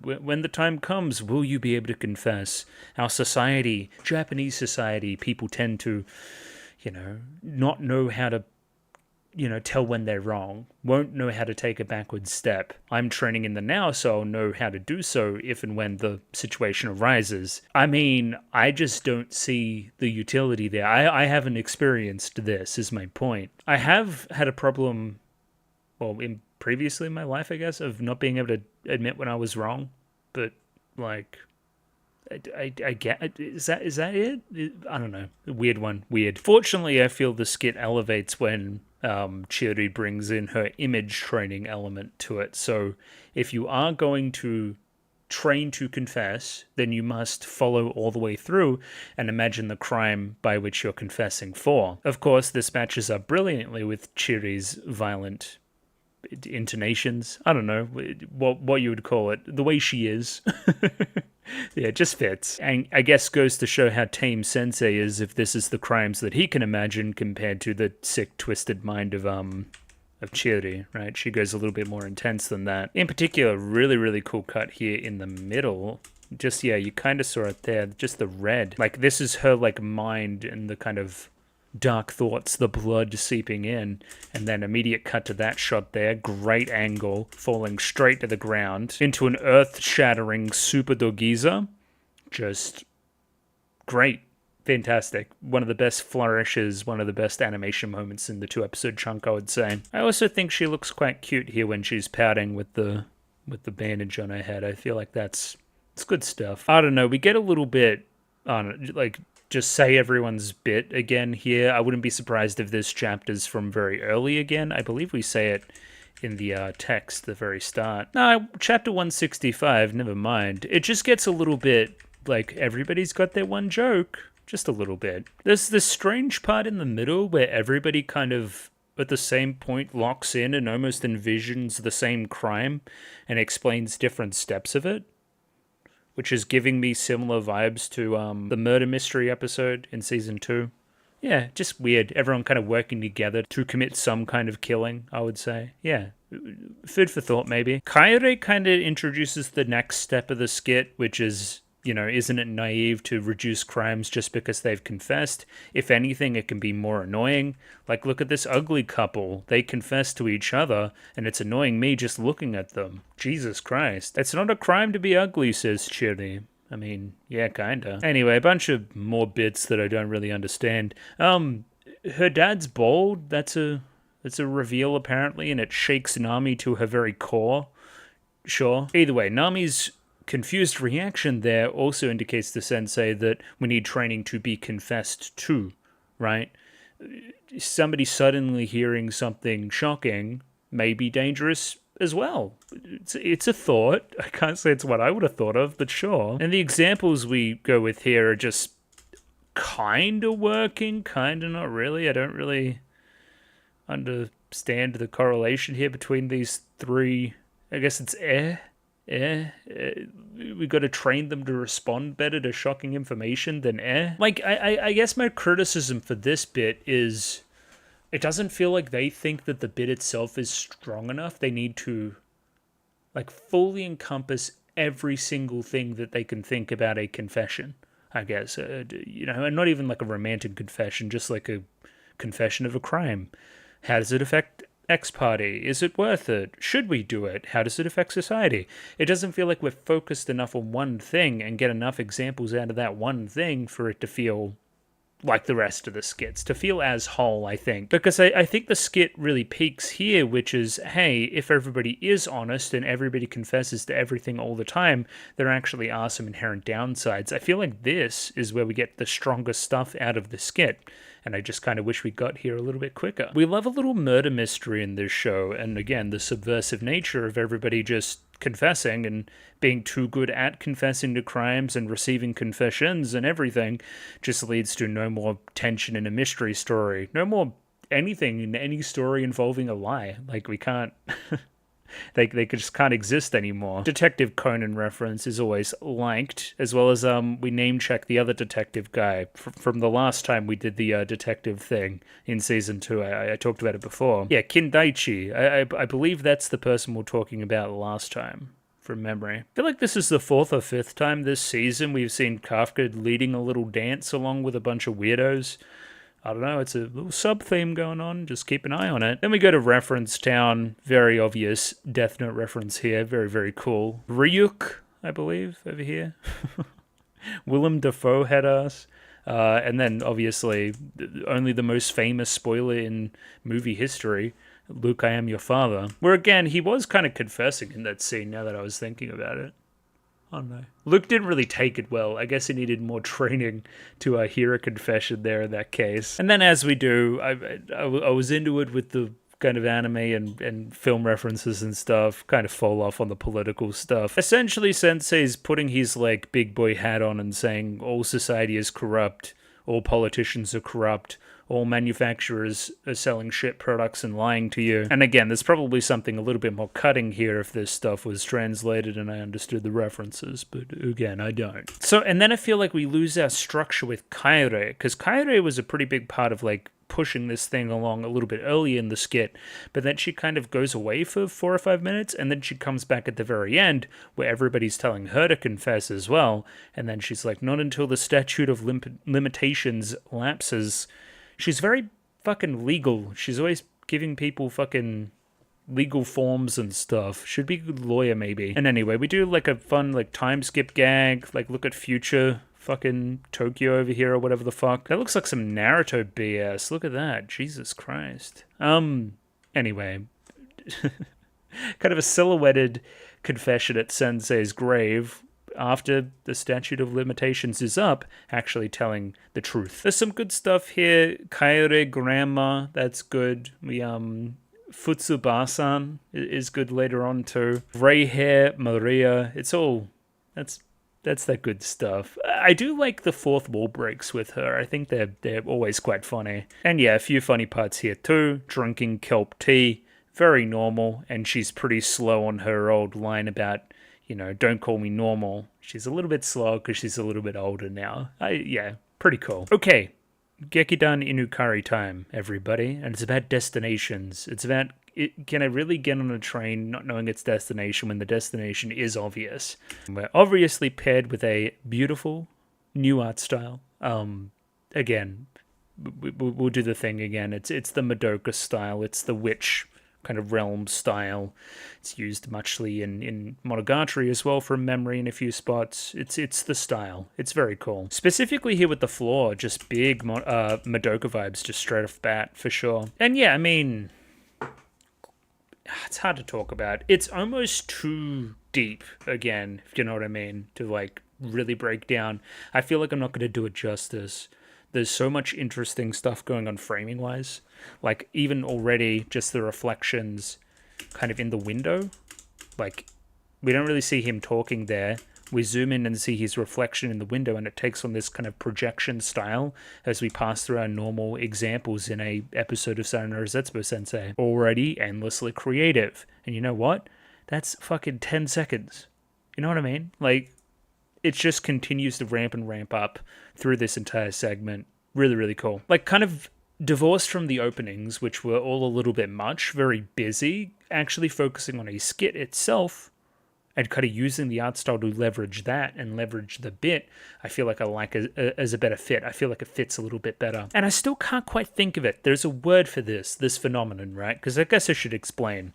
when the time comes, will you be able to confess? Our society, Japanese society, people tend to, not know how to tell when they're wrong, won't know how to take a backward step. I'm training in the now, so I'll know how to do so if and when the situation arises. I mean, I just don't see the utility there. I haven't experienced this, is my point. I have had a problem, previously in my life, I guess, of not being able to admit when I was wrong, but, like, I get, is that it? I don't know. Weird one. Weird. Fortunately, I feel the skit elevates when Chiri brings in her image training element to it. So if you are going to train to confess, then you must follow all the way through and imagine the crime by which you're confessing for. Of course, this matches up brilliantly with Chiri's violent intonations. I don't know what you would call it. The way she is. Yeah, it just fits. And I guess goes to show how tame Sensei is if this is the crimes that he can imagine compared to the sick, twisted mind of Chiri, right? She goes a little bit more intense than that. In particular, really, really cool cut here in the middle. Just, yeah, you kind of saw it there. Just the red. Like, this is her, like, mind and the kind of dark thoughts, the blood seeping in, and then immediate cut to that shot there. Great angle, falling straight to the ground into an earth-shattering super dogiza. Just great. Fantastic. One of the best flourishes, one of the best animation moments in the 2-episode chunk, I would say. I also think she looks quite cute here when she's pouting with the bandage on her head. I feel like it's good stuff. I don't know, we get a little bit on like just say everyone's bit again here. I wouldn't be surprised if this chapter's from very early again. I believe we say it in the text at the very start. No, chapter 165, never mind. It just gets a little bit like everybody's got their one joke. Just a little bit. There's this strange part in the middle where everybody kind of at the same point locks in and almost envisions the same crime and explains different steps of it, which is giving me similar vibes to the murder mystery episode in season 2. Yeah, just weird. Everyone kind of working together to commit some kind of killing, I would say. Yeah, food for thought maybe. Kairi kind of introduces the next step of the skit, which is, you know, isn't it naive to reduce crimes just because they've confessed? If anything, it can be more annoying. Like, look at this ugly couple. They confess to each other, and it's annoying me just looking at them. Jesus Christ. It's not a crime to be ugly, says Chiri. I mean, yeah, kinda. Anyway, a bunch of more bits that I don't really understand. Her dad's bald. That's a reveal, apparently, and it shakes Nami to her very core. Sure. Either way, Nami's confused reaction there also indicates to Sensei that we need training to be confessed to, right? Somebody suddenly hearing something shocking may be dangerous as well. It's a thought. I can't say it's what I would have thought of, but sure. And the examples we go with here are just kind of working, kind of not really. I don't really understand the correlation here between these three. I guess it's we got to train them to respond better to shocking information than Like, I guess my criticism for this bit is it doesn't feel like they think that the bit itself is strong enough. They need to, like, fully encompass every single thing that they can think about a confession, I guess. You know, and not even like a romantic confession, just like a confession of a crime. How does it affect X party? Is it worth it? Should we do it? How does it affect society? It doesn't feel like we're focused enough on one thing and get enough examples out of that one thing for it to feel like the rest of the skits, to feel as whole, I think. Because I think the skit really peaks here, which is, hey, if everybody is honest and everybody confesses to everything all the time, there actually are some inherent downsides. I feel like this is where we get the strongest stuff out of the skit. And I just kind of wish we got here a little bit quicker. We love a little murder mystery in this show, and again, the subversive nature of everybody just confessing and being too good at confessing to crimes and receiving confessions and everything just leads to no more tension in a mystery story. No more anything in any story involving a lie. Like, we can't... They just can't exist anymore. Detective Conan reference is always liked, as well as we name check the other detective guy from the last time we did the detective thing in season 2. I talked about it before. Yeah, Kindaichi. I believe that's the person we're talking about last time, from memory. I feel like this is the 4th or 5th time this season we've seen Kafka leading a little dance along with a bunch of weirdos. I don't know, it's a little sub-theme going on, just keep an eye on it. Then we go to Reference Town, very obvious Death Note reference here, very, very cool. Ryuk, I believe, over here. Willem Dafoe had us. And then, obviously, only the most famous spoiler in movie history, Luke, I am your father. Where, again, he was kind of confessing in that scene, now that I was thinking about it. Oh no. Luke didn't really take it well. I guess he needed more training to hear a confession there in that case. And then as we do, I was into it with the kind of anime and film references and stuff, kind of fall off on the political stuff. Essentially, Sensei's putting his, like, big boy hat on and saying all society is corrupt, all politicians are corrupt, all manufacturers are selling shit products and lying to you. And again, there's probably something a little bit more cutting here if this stuff was translated and I understood the references, but again, I don't. So, and then I feel like we lose our structure with Kairi, because Kairi was a pretty big part of, like, pushing this thing along a little bit early in the skit, but then she kind of goes away for 4 or 5 minutes, and then she comes back at the very end where everybody's telling her to confess as well, and then she's like, not until the statute of limitations lapses. She's very fucking legal. She's always giving people fucking legal forms and stuff. Should be a good lawyer, maybe. And anyway, we do like a fun like time skip gag, like look at future fucking Tokyo over here or whatever the fuck. That looks like some Naruto BS. Look at that. Jesus Christ. Anyway. Kind of a silhouetted confession at Sensei's grave after the statute of limitations is up, actually telling the truth. There's some good stuff here. Kairi grandma, that's good. We Futsubasan is good later on too. Ray hair, Maria, it's all that's that good stuff. I do like the fourth wall breaks with her. I think they're always quite funny. And yeah, a few funny parts here too. Drinking kelp tea, very normal, and she's pretty slow on her old line about, you know, don't call me normal. She's a little bit slow because she's a little bit older now. Yeah, pretty cool. Okay, Gekidan Inukari time, everybody. And it's about destinations. It's about, can I really get on a train not knowing its destination when the destination is obvious? We're obviously paired with a beautiful new art style. Again, we'll do the thing again. It's the Madoka style. It's the witch kind of realm style. It's used muchly in Monogatari as well from memory in a few spots. It's the style. It's very cool. Specifically here with the floor, just big Madoka vibes just straight off the bat for sure. And yeah, I mean, it's hard to talk about. It's almost too deep, again, if you know what I mean, to like really break down. I feel like I'm not going to do it justice. There's so much interesting stuff going on framing wise. Like even already just the reflections kind of in the window. Like we don't really see him talking there. We zoom in and see his reflection in the window, and it takes on this kind of projection style as we pass through our normal examples in a episode of Sayonara Zetsubou Sensei. Already endlessly creative. And you know what? That's fucking 10 seconds. You know what I mean? Like, it just continues to ramp and ramp up through this entire segment. Really, really cool. Like, kind of divorced from the openings, which were all a little bit much, very busy, actually focusing on a skit itself, and kind of using the art style to leverage that and leverage the bit, I feel like I like as a better fit. I feel like it fits a little bit better. And I still can't quite think of it. There's a word for this phenomenon, right? Because I guess I should explain.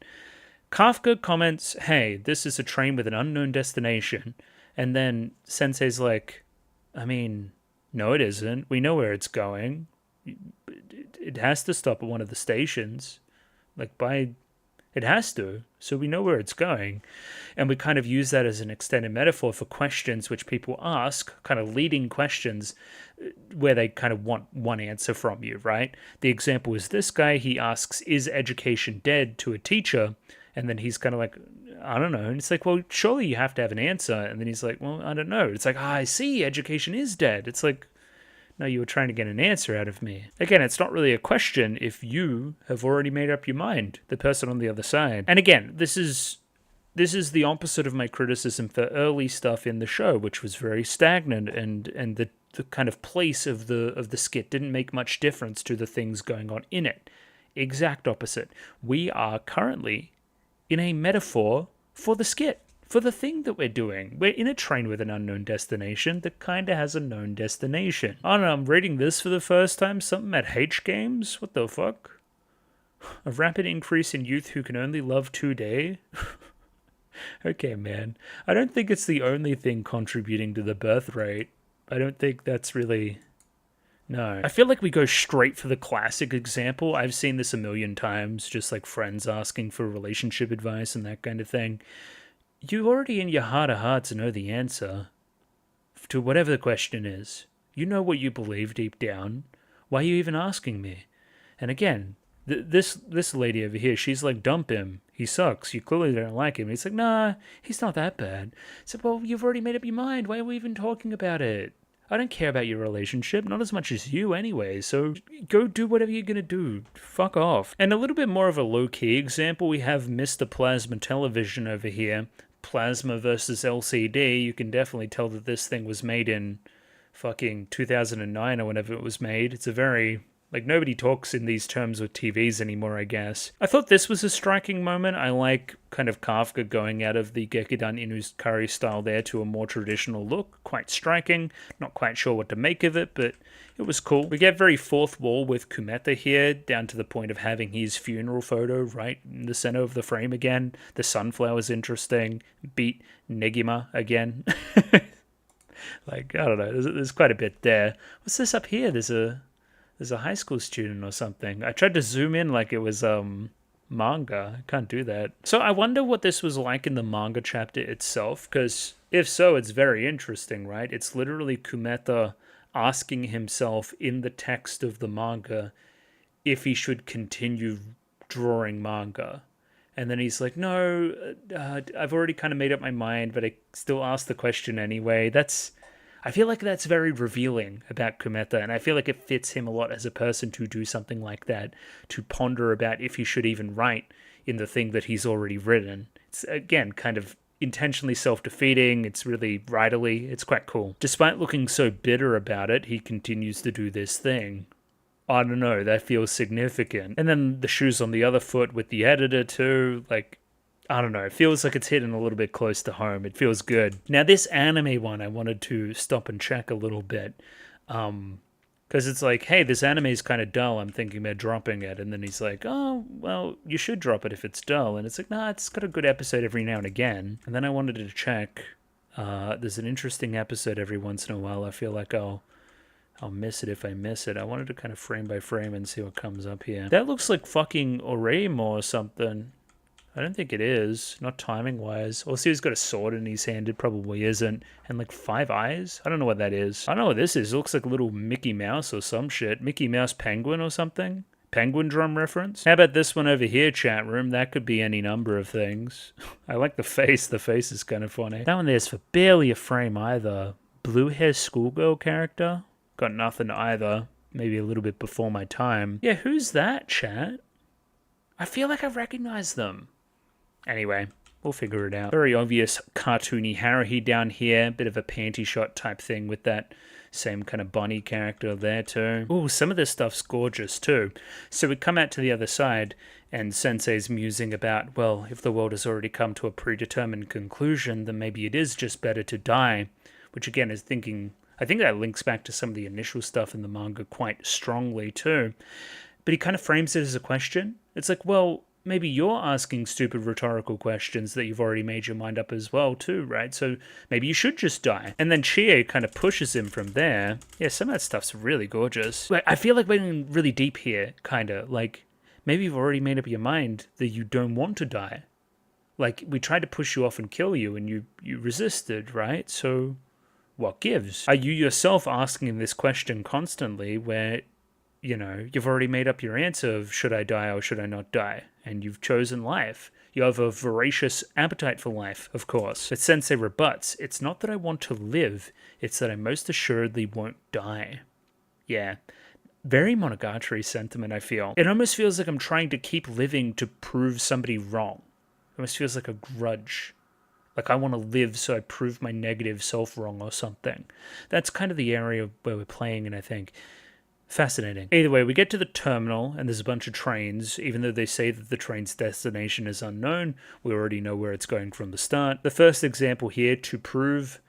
Kafka comments, hey, this is a train with an unknown destination. And then Sensei's like, I mean, no it isn't. We know where it's going. It has to stop at one of the stations. It has to, so we know where it's going. And we kind of use that as an extended metaphor for questions which people ask, kind of leading questions where they kind of want one answer from you, right? The example is this guy, he asks, is education dead, to a teacher? And then he's kind of like, I don't know. And it's like, well, surely you have to have an answer. And then he's like, well, I don't know. It's like, I see, education is dead. It's like, no, you were trying to get an answer out of me. Again, it's not really a question if you have already made up your mind, the person on the other side. And again, this is the opposite of my criticism for early stuff in the show, which was very stagnant, and the kind of place of the skit didn't make much difference to the things going on in it. Exact opposite. We are currently in a metaphor for the skit. For the thing that we're doing. We're in a train with an unknown destination that kinda has a known destination. I don't know, I'm reading this for the first time, something at H Games? What the fuck? A rapid increase in youth who can only love today? Okay, man. I don't think it's the only thing contributing to the birth rate. I don't think that's really... No. I feel like we go straight for the classic example. I've seen this a million times, just like friends asking for relationship advice and that kind of thing. You already in your heart of hearts know the answer to whatever the question is. You know what you believe deep down. Why are you even asking me? And again, This lady over here, she's like, dump him. He sucks. You clearly don't like him. And he's like, nah, he's not that bad. So, well, you've already made up your mind. Why are we even talking about it? I don't care about your relationship, not as much as you anyway, so go do whatever you're gonna do. Fuck off. And a little bit more of a low-key example, we have Mr. Plasma Television over here. Plasma versus LCD. You can definitely tell that this thing was made in fucking 2009 or whenever it was made. It's a very... like, nobody talks in these terms with TVs anymore, I guess. I thought this was a striking moment. I like kind of Kafka going out of the Gekidan Inuzukari style there to a more traditional look. Quite striking. Not quite sure what to make of it, but it was cool. We get very fourth wall with Kumeta here, down to the point of having his funeral photo right in the center of the frame again. The sunflower's interesting. Beat Negima again. Like, I don't know. There's quite a bit there. What's this up here? There's a high school student or something. I tried to zoom in like it was manga. I can't do that. So I wonder what this was like in the manga chapter itself, because if so, it's very interesting, right? It's literally Kumeta asking himself in the text of the manga if he should continue drawing manga. And then he's like, no, I've already kind of made up my mind, but I still ask the question anyway. I feel like that's very revealing about Kumeta, and I feel like it fits him a lot as a person to do something like that, to ponder about if he should even write in the thing that he's already written. It's, again, kind of intentionally self-defeating. It's really writerly. It's quite cool. Despite looking so bitter about it, he continues to do this thing. I don't know, that feels significant. And then the shoes on the other foot with the editor too, like, I don't know, it feels like it's hitting a little bit close to home. It feels good. Now, this anime one, I wanted to stop and check a little bit. Because it's like, hey, this anime is kind of dull. I'm thinking about dropping it. And then he's like, oh, well, you should drop it if it's dull. And it's like, nah, it's got a good episode every now and again. And then I wanted to check. There's an interesting episode every once in a while. I feel like I'll miss it if I miss it. I wanted to kind of frame by frame and see what comes up here. That looks like fucking Oreimo or something. I don't think it is. Not timing-wise. Also, he's got a sword in his hand. It probably isn't. And, like, 5 eyes? I don't know what that is. I don't know what this is. It looks like a little Mickey Mouse or some shit. Mickey Mouse penguin or something? Penguin drum reference? How about this one over here, chat room? That could be any number of things. I like the face. The face is kind of funny. That one there's for barely a frame either. Blue-hair schoolgirl character? Got nothing either. Maybe a little bit before my time. Yeah, who's that, chat? I feel like I recognize them. Anyway, we'll figure it out. Very obvious cartoony Haruhi down here. Bit of a panty shot type thing with that same kind of bunny character there too. Ooh, some of this stuff's gorgeous too. So we come out to the other side and Sensei's musing about, well, if the world has already come to a predetermined conclusion, then maybe it is just better to die. Which again is thinking... I think that links back to some of the initial stuff in the manga quite strongly too. But he kind of frames it as a question. It's like, well... maybe you're asking stupid rhetorical questions that you've already made your mind up as well too, right? So maybe you should just die. And then Chie kind of pushes him from there. Yeah, some of that stuff's really gorgeous. Like, I feel like we're getting really deep here, kind of. Like, maybe you've already made up your mind that you don't want to die. Like, we tried to push you off and kill you, and you resisted, right? So what gives? Are you yourself asking this question constantly where... you know, you've already made up your answer of should I die or should I not die? And you've chosen life. You have a voracious appetite for life, of course. But Sensei rebuts, it's not that I want to live, it's that I most assuredly won't die. Yeah. Very Monogatari sentiment, I feel. It almost feels like I'm trying to keep living to prove somebody wrong. It almost feels like a grudge. Like I want to live so I prove my negative self wrong or something. That's kind of the area where we're playing in, I think. Fascinating. Either way, we get to the terminal, and there's a bunch of trains. Even though they say that the train's destination is unknown, we already know where it's going from the start. The first example here, to prove...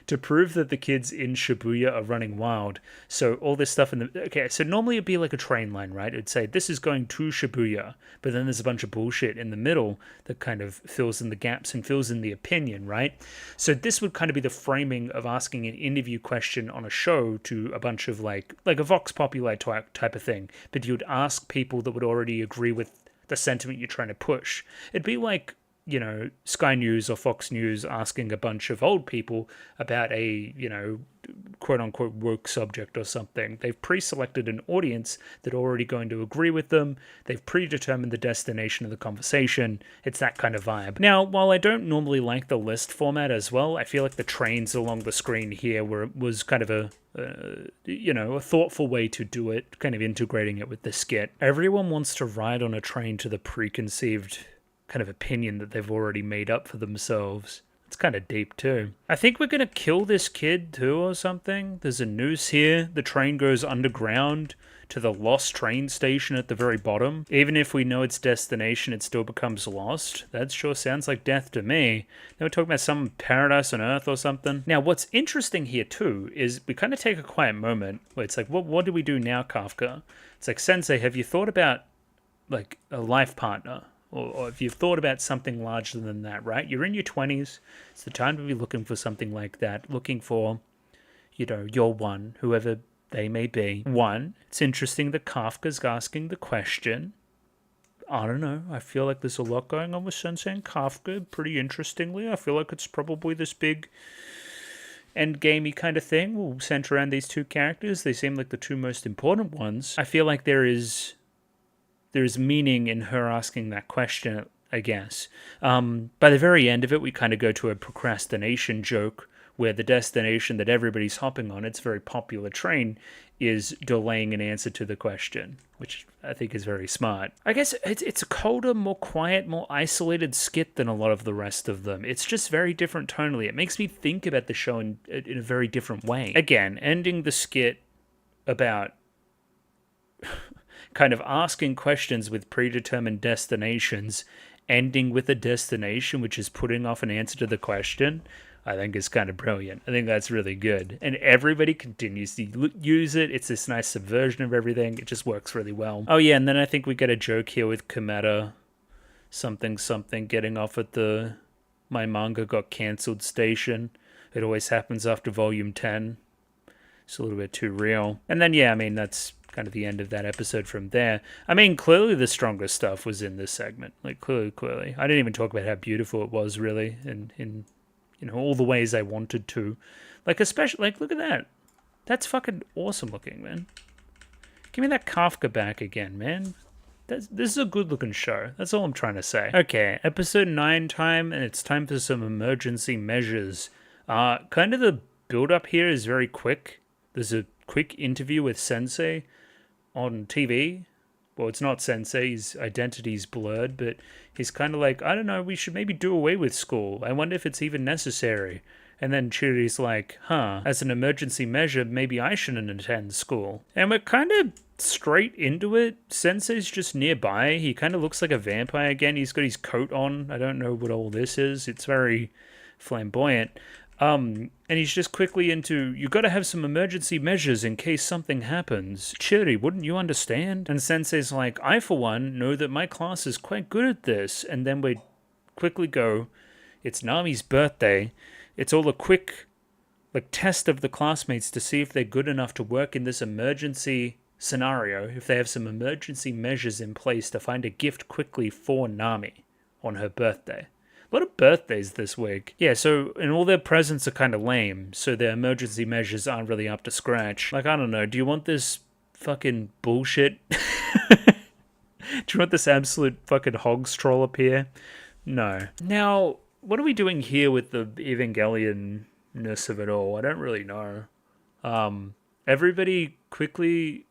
to prove that the kids in Shibuya are running wild. So all this stuff in the... okay, so normally it'd be like a train line, right? It'd say, this is going to Shibuya. But then there's a bunch of bullshit in the middle that kind of fills in the gaps and fills in the opinion, right? So this would kind of be the framing of asking an interview question on a show to a bunch of like a Vox Populi type of thing. But you'd ask people that would already agree with the sentiment you're trying to push. It'd be like... you know, Sky News or Fox News asking a bunch of old people about a, you know, quote-unquote woke subject or something. They've pre-selected an audience that are already going to agree with them. They've predetermined the destination of the conversation. It's that kind of vibe. Now, while I don't normally like the list format as well, I feel like the trains along the screen here was kind of a thoughtful way to do it, kind of integrating it with the skit. Everyone wants to ride on a train to the preconceived kind of opinion that they've already made up for themselves. It's kind of deep too. I think we're gonna kill this kid too or something. There's a noose here. The train goes underground to the lost train station at the very bottom. Even if we know its destination, it still becomes lost. That sure sounds like death to me. They were talking about some paradise on Earth or something. Now, what's interesting here too is we kind of take a quiet moment where it's like, what do we do now, Kafka? It's like, Sensei, have you thought about like a life partner? Or if you've thought about something larger than that, right? You're in your 20s. It's the time to be looking for something like that. Looking for, your one, whoever they may be. One, it's interesting that Kafka's asking the question. I don't know. I feel like there's a lot going on with Sensei and Kafka. Pretty interestingly, I feel like it's probably this big endgamey kind of thing. We'll center around these two characters. They seem like the two most important ones. I feel like there is meaning in her asking that question, I guess. By the very end of it, we kind of go to a procrastination joke where the destination that everybody's hopping on, its very popular train, is delaying an answer to the question, which I think is very smart. I guess it's a colder, more quiet, more isolated skit than a lot of the rest of them. It's just very different tonally. It makes me think about the show in a very different way. Again, ending the skit about kind of asking questions with predetermined destinations, ending with a destination which is putting off an answer to the question, I think is kind of brilliant. I think that's really good. And everybody continues to use it. It's this nice subversion of everything. It just works really well. Oh yeah, and then I think we get a joke here with Kometa something getting off at the my manga got cancelled station. It always happens after volume 10. It's a little bit too real. And then, yeah, I mean, that's kind of the end of that episode from there. I mean, clearly the strongest stuff was in this segment. Like, clearly. I didn't even talk about how beautiful it was, really, in all the ways I wanted to. Like, especially, like, look at that. That's fucking awesome looking, man. Give me that Kafka back again, man. This is a good-looking show. That's all I'm trying to say. Okay, episode 9 time, and it's time for some emergency measures. Kind of the build-up here is very quick. There's a quick interview with Sensei on TV. Well, it's not Sensei, his identity's blurred, but he's kind of like, I don't know, we should maybe do away with school. I wonder if it's even necessary. And then Chiri's like, as an emergency measure, maybe I shouldn't attend school. And we're kind of straight into it. Sensei's just nearby. He kind of looks like a vampire again. He's got his coat on. I don't know what all this is. It's very flamboyant. And he's just quickly into, you gotta have some emergency measures in case something happens. Chiri, wouldn't you understand? And Sensei's like, I for one know that my class is quite good at this. And then we quickly go, it's Nami's birthday. It's all a quick test of the classmates to see if they're good enough to work in this emergency scenario, if they have some emergency measures in place to find a gift quickly for Nami on her birthday. A lot of birthdays this week. Yeah, so, and all their presents are kind of lame, so their emergency measures aren't really up to scratch. Like, I don't know, do you want this fucking bullshit? Do you want this absolute fucking hog stroll up here? No. Now, what are we doing here with the Evangelion-ness of it all? I don't really know. Everybody quickly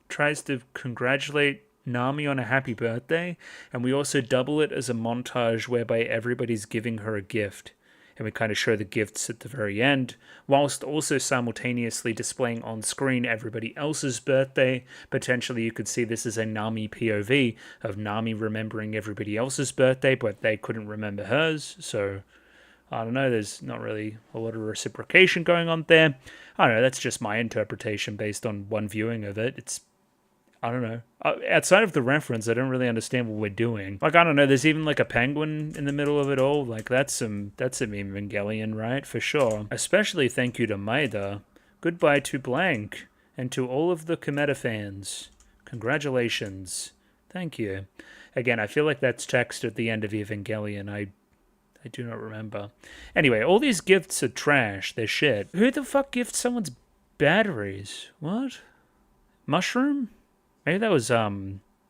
tries to congratulate Nami on a happy birthday, and we also double it as a montage whereby everybody's giving her a gift, and we kind of show the gifts at the very end, whilst also simultaneously displaying on screen everybody else's birthday. Potentially you could see this as a Nami POV of Nami remembering everybody else's birthday, but they couldn't remember hers, so I don't know, there's not really a lot of reciprocation going on there. I don't know, that's just my interpretation based on one viewing of it. I don't know. Outside of the reference, I don't really understand what we're doing. Like, I don't know, there's even like a penguin in the middle of it all. Like, that's some Evangelion, right? For sure. Especially thank you to Maeda. Goodbye to Blank. And to all of the Kometa fans. Congratulations. Thank you. Again, I feel like that's text at the end of Evangelion. I do not remember. Anyway, all these gifts are trash. They're shit. Who the fuck gifts someone's Batteries. What? Mushroom? Maybe that was,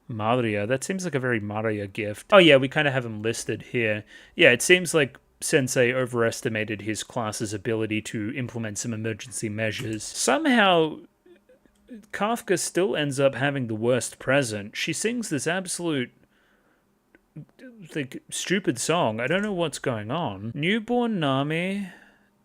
Maria. That seems like a very Maria gift. Oh yeah, we kind of have him listed here. Yeah, it seems like Sensei overestimated his class's ability to implement some emergency measures. Somehow, Kafka still ends up having the worst present. She sings this absolute like stupid song. I don't know what's going on. Newborn Nami.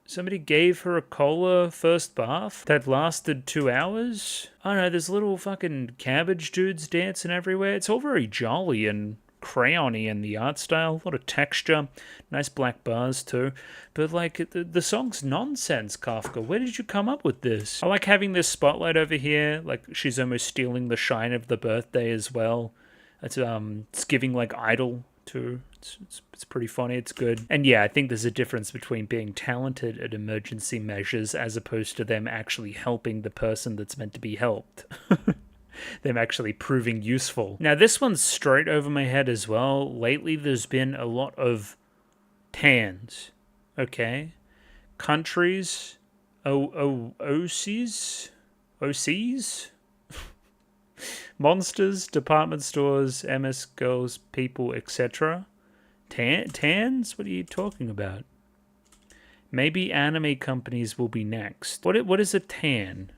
Somebody gave her a cola first bath that lasted 2 hours. I don't know, there's little fucking cabbage dudes dancing everywhere. It's all very jolly and crayony in the art style. A lot of texture. Nice black bars too. But like, the song's nonsense, Kafka. Where did you come up with this? I like having this spotlight over here. Like, she's almost stealing the shine of the birthday as well. It's giving like Idol too. It's pretty funny. It's good. And yeah, I think there's a difference between being talented at emergency measures as opposed to them actually helping the person that's meant to be helped. Them actually proving useful. Now, this one's straight over my head as well. Lately, there's been a lot of tans. Okay? Countries. OCs? Monsters, department stores, MS girls, people, etc. Tans? What are you talking about? Maybe anime companies will be next. What is a tan?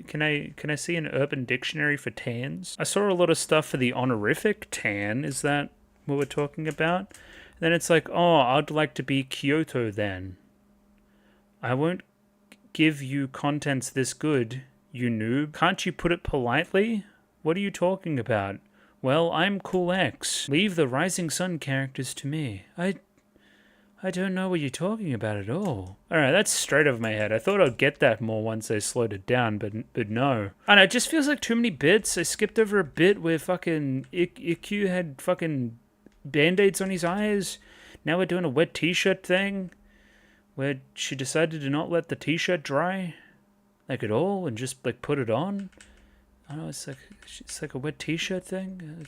Can I see an Urban Dictionary for tans? I saw a lot of stuff for the honorific tan. Is that what we're talking about? And then it's like, oh, I'd like to be Kyoto then. I won't give you contents this good, you noob. Can't you put it politely? What are you talking about? Well, I'm Cool X. Leave the Rising Sun characters to me. I don't know what you're talking about at all. Alright, that's straight over my head. I thought I'd get that more once I slowed it down, but no. I don't know, it just feels like too many bits. I skipped over a bit where fucking IQ had fucking band-aids on his eyes. Now we're doing a wet t-shirt thing where she decided to not let the t-shirt dry like at all and just like put it on. I don't know, it's like a wet t-shirt thing.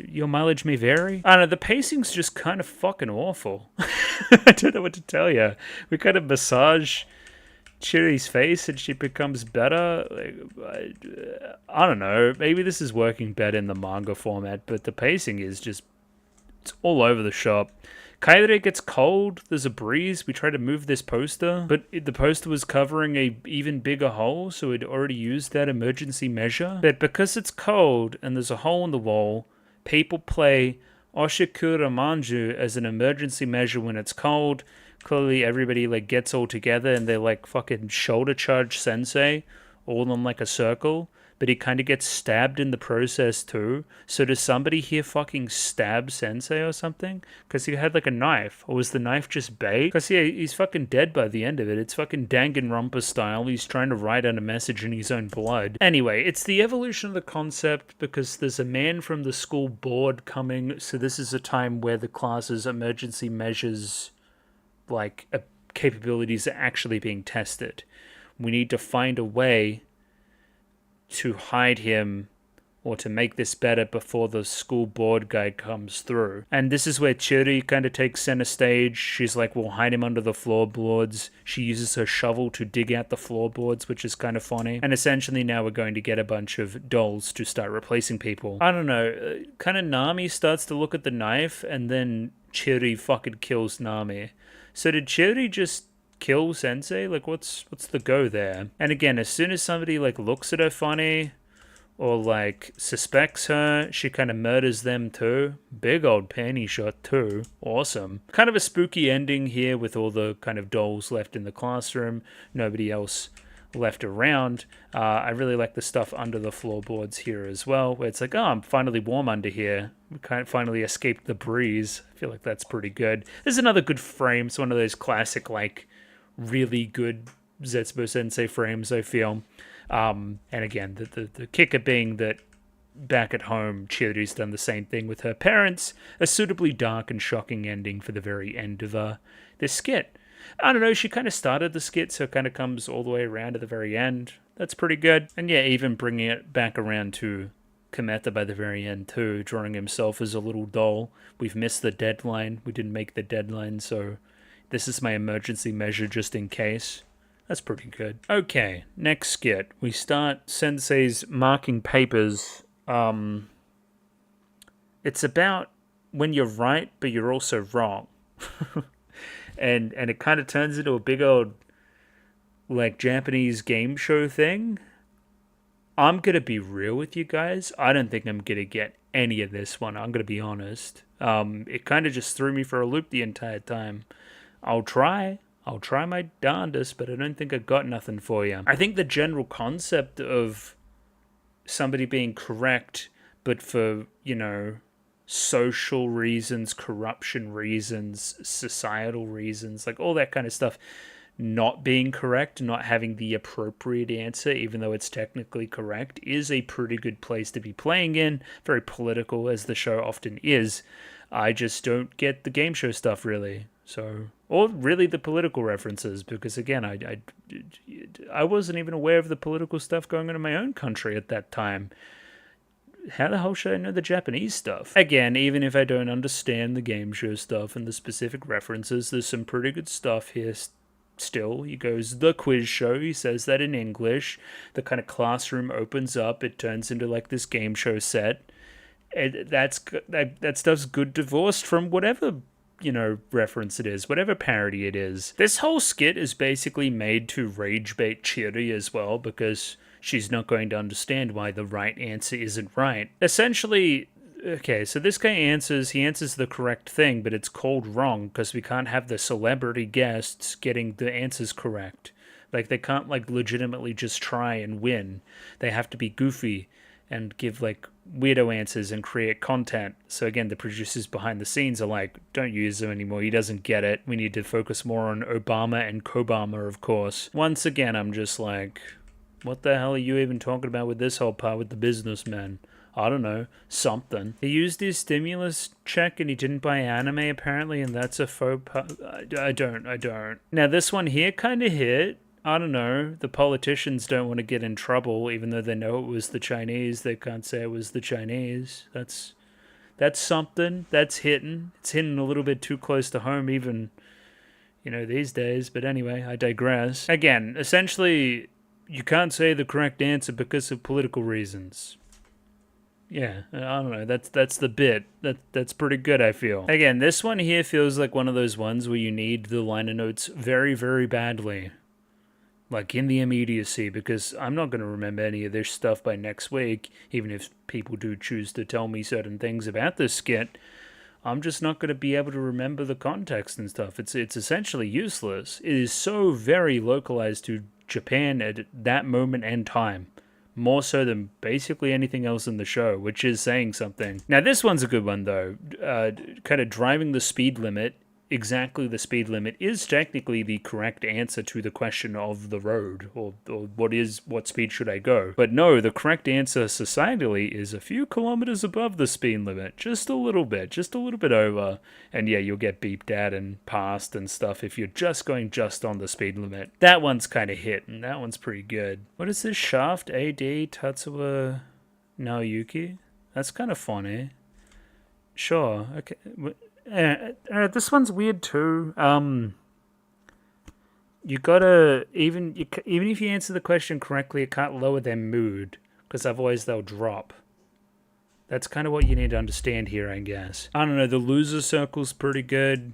Your mileage may vary. I don't know, the pacing's just kind of fucking awful. I don't know what to tell you. We kind of massage Chiri's face and she becomes better. Like, I don't know. Maybe this is working better in the manga format, but the pacing is just, it's all over the shop. Kaede gets cold, there's a breeze, we try to move this poster, but the poster was covering a even bigger hole, so we'd already used that emergency measure. But because it's cold and there's a hole in the wall, people play Oshikura Manju as an emergency measure when it's cold. Clearly everybody like gets all together and they like fucking shoulder charge Sensei, all in like a circle. But he kind of gets stabbed in the process too. So does somebody here fucking stab Sensei or something? Because he had like a knife. Or was the knife just bait? Because yeah, he's fucking dead by the end of it. It's fucking Danganronpa style. He's trying to write out a message in his own blood. Anyway, it's the evolution of the concept because there's a man from the school board coming. So this is a time where the class's emergency measures, like capabilities, are actually being tested. We need to find a way to hide him or to make this better before the school board guy comes through. And this is where Chiri kind of takes center stage. She's like, we'll hide him under the floorboards. She uses her shovel to dig out the floorboards, which is kind of funny. And essentially now we're going to get a bunch of dolls to start replacing people. I don't know, kind of Nami starts to look at the knife and then Chiri fucking kills Nami. So did Chiri just kill Sensei? Like, what's the go there? And again, as soon as somebody like looks at her funny or like suspects her, she kind of murders them too. Big old panty shot too. Awesome. Kind of a spooky ending here with all the kind of dolls left in the classroom. Nobody else left around. I really like the stuff under the floorboards here as well, where it's like, oh, I'm finally warm under here. We kind of finally escaped the breeze. I feel like that's pretty good. There's another good frame. It's one of those classic like really good Zetsubou Sensei frames, I feel. And again, the kicker being that back at home, Chiri's done the same thing with her parents. A suitably dark and shocking ending for the very end of this skit. I don't know, she kind of started the skit, so it kind of comes all the way around to the very end. That's pretty good. And yeah, even bringing it back around to Kameta by the very end too, drawing himself as a little doll. We've missed the deadline. We didn't make the deadline, so this is my emergency measure just in case. That's pretty good. Okay, next skit. We start Sensei's marking papers. It's about when you're right, but you're also wrong. and it kind of turns into a big old, like, Japanese game show thing. I'm going to be real with you guys. I don't think I'm going to get any of this one. I'm going to be honest. It kind of just threw me for a loop the entire time. I'll try my darndest, but I don't think I got nothing for you. I think the general concept of somebody being correct, but for, social reasons, corruption reasons, societal reasons, like all that kind of stuff, not being correct, not having the appropriate answer, even though it's technically correct, is a pretty good place to be playing in. Very political, as the show often is. I just don't get the game show stuff, really. So, or really the political references, because again, I wasn't even aware of the political stuff going on in my own country at that time. How the hell should I know the Japanese stuff? Again, even if I don't understand the game show stuff and the specific references, there's some pretty good stuff here still. He goes, the quiz show, he says that in English. The kind of classroom opens up, it turns into like this game show set. And that stuff's good divorced from whatever, reference it is, whatever parody it is. This whole skit is basically made to rage bait Chiri as well, because she's not going to understand why the right answer isn't right. Essentially, okay, so this guy answers the correct thing, but it's called wrong because we can't have the celebrity guests getting the answers correct. Like, they can't, legitimately just try and win. They have to be goofy and give, weirdo answers and create content. So again, the producers behind the scenes are like, don't use him anymore. He doesn't get it. We need to focus more on Obama and Kobama, of course. Once again, I'm just like, what the hell are you even talking about with this whole part with the businessman? I don't know, something. He used his stimulus check and he didn't buy anime apparently, and that's a faux pas. I don't. Now this one here kind of hit. I don't know. The politicians don't want to get in trouble, even though they know it was the Chinese. They can't say it was the Chinese. That's something. That's hitting. It's hitting a little bit too close to home, even, these days. But anyway, I digress. Again, essentially, you can't say the correct answer because of political reasons. Yeah, I don't know. That's the bit. That's pretty good, I feel. Again, this one here feels like one of those ones where you need the liner notes very, very badly. Like in the immediacy, because I'm not going to remember any of this stuff by next week, even if people do choose to tell me certain things about this skit. I'm just not going to be able to remember the context and stuff. It's essentially useless. It is so very localized to Japan at that moment and time. More so than basically anything else in the show, which is saying something. Now this one's a good one though. Kind of driving the speed limit, exactly the speed limit, is technically the correct answer to the question of the road, or what speed should I go? But no, the correct answer societally is a few kilometers above the speed limit, just a little bit over. And yeah, you'll get beeped at and passed and stuff if you're just going just on the speed limit. That one's kind of hit, and that one's pretty good. What is this? Shaft AD Tatsuya Naoyuki? That's kind of funny. Sure, okay. This one's weird too. You gotta, even if you answer the question correctly, it can't lower their mood, because otherwise they'll drop. That's kind of what you need to understand here, I guess. I don't know, the loser circle's pretty good.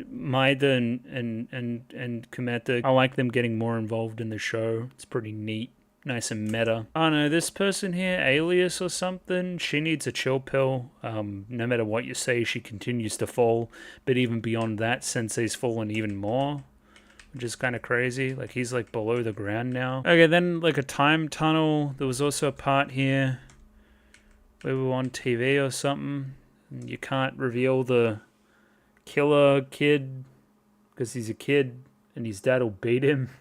Maida and Kumeta, I like them getting more involved in the show. It's pretty neat. Nice and meta. I don't know, this person here, Alias or something, she needs a chill pill. No matter what you say, she continues to fall. But even beyond that, Sensei's fallen even more, which is kind of crazy. Like, he's like below the ground now. Okay, then like a time tunnel. There was also a part here where we were on TV or something. And you can't reveal the killer kid because he's a kid and his dad will beat him.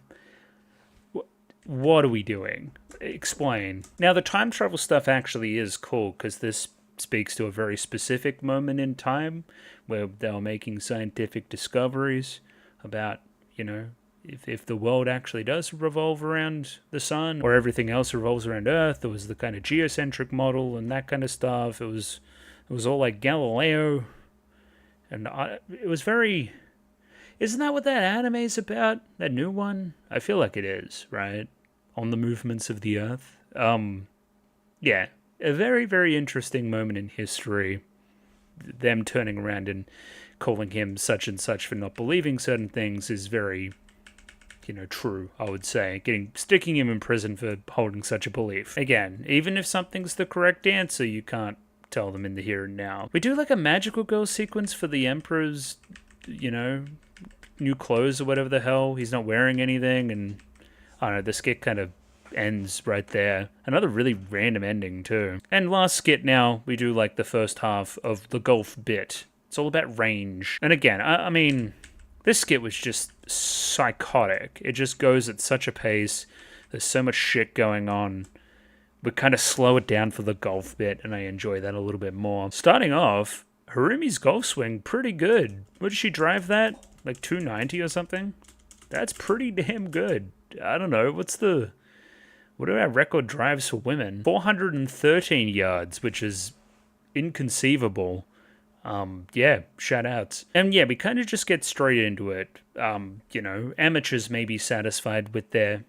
What are we doing? Explain. Now, the time travel stuff actually is cool, because this speaks to a very specific moment in time where they were making scientific discoveries about, if the world actually does revolve around the sun, or everything else revolves around Earth. There was the kind of geocentric model and that kind of stuff. It was all like Galileo, and it was very... Isn't that what that anime's about? That new one? I feel like it is, right? On the movements of the earth. Yeah, a very, very interesting moment in history. Them turning around and calling him such and such for not believing certain things is very, true, I would say. Sticking him in prison for holding such a belief. Again, even if something's the correct answer, you can't tell them in the here and now. We do like a magical girl sequence for the Emperor's, new clothes or whatever the hell. He's not wearing anything, and I don't know, the skit kind of ends right there. Another really random ending too. And last skit now, we do like the first half of the golf bit. It's all about range. And again, I mean, this skit was just psychotic. It just goes at such a pace. There's so much shit going on. We kind of slow it down for the golf bit, and I enjoy that a little bit more. Starting off, Harumi's golf swing, pretty good. What did she drive that? Like 290 or something? That's pretty damn good. I don't know, what are our record drives for women? 413 yards, which is inconceivable. Yeah, shout outs. And yeah, we kind of just get straight into it. Amateurs may be satisfied with their,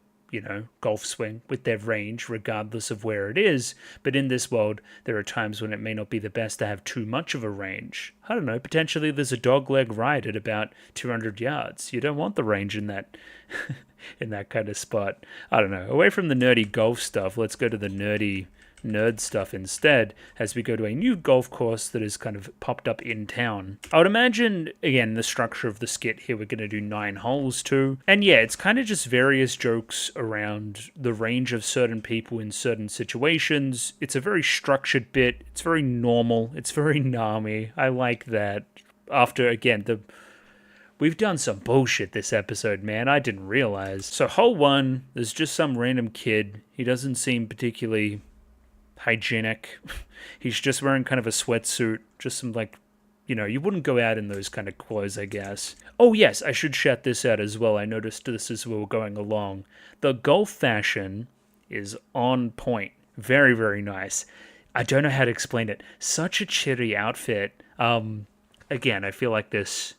golf swing, with their range, regardless of where it is. But in this world, there are times when it may not be the best to have too much of a range. I don't know, potentially there's a dogleg ride at about 200 yards. You don't want the range in that in that kind of spot. I don't know. Away from the nerdy golf stuff, let's go to the nerd stuff instead, as we go to a new golf course that has kind of popped up in town. I would imagine, again, the structure of the skit here, we're going to do 9 holes too. And yeah, it's kind of just various jokes around the range of certain people in certain situations. It's a very structured bit. It's very normal. It's very Nami. I like that. After, again, we've done some bullshit this episode, man. I didn't realize. So hole 1, there's just some random kid. He doesn't seem particularly hygienic. He's just wearing kind of a sweatsuit, just some you wouldn't go out in those kind of clothes, I guess. Oh yes, I should shout this out as well. I noticed this as we were going along. The golf fashion is on point. Very, very nice. I don't know how to explain it. Such a chitty outfit. Again, I feel like this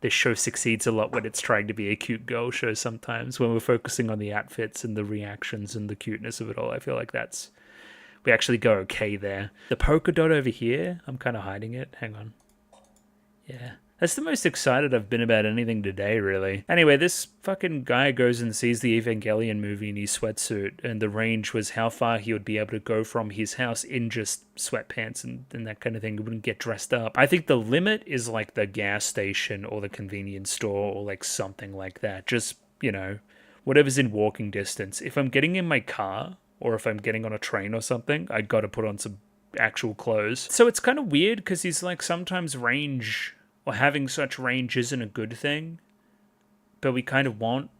show succeeds a lot when it's trying to be a cute girl show sometimes, when we're focusing on the outfits and the reactions and the cuteness of it all. I feel like we actually go okay there. The polka dot over here, I'm kind of hiding it. Hang on. Yeah. That's the most excited I've been about anything today, really. Anyway, this fucking guy goes and sees the Evangelion movie in his sweatsuit, and the range was how far he would be able to go from his house in just sweatpants and that kind of thing. He wouldn't get dressed up. I think the limit is like the gas station or the convenience store or like something like that. Just, whatever's in walking distance. If I'm getting in my car, or if I'm getting on a train or something, I gotta put on some actual clothes. So it's kind of weird because he's like, sometimes range or having such range isn't a good thing, but we kind of want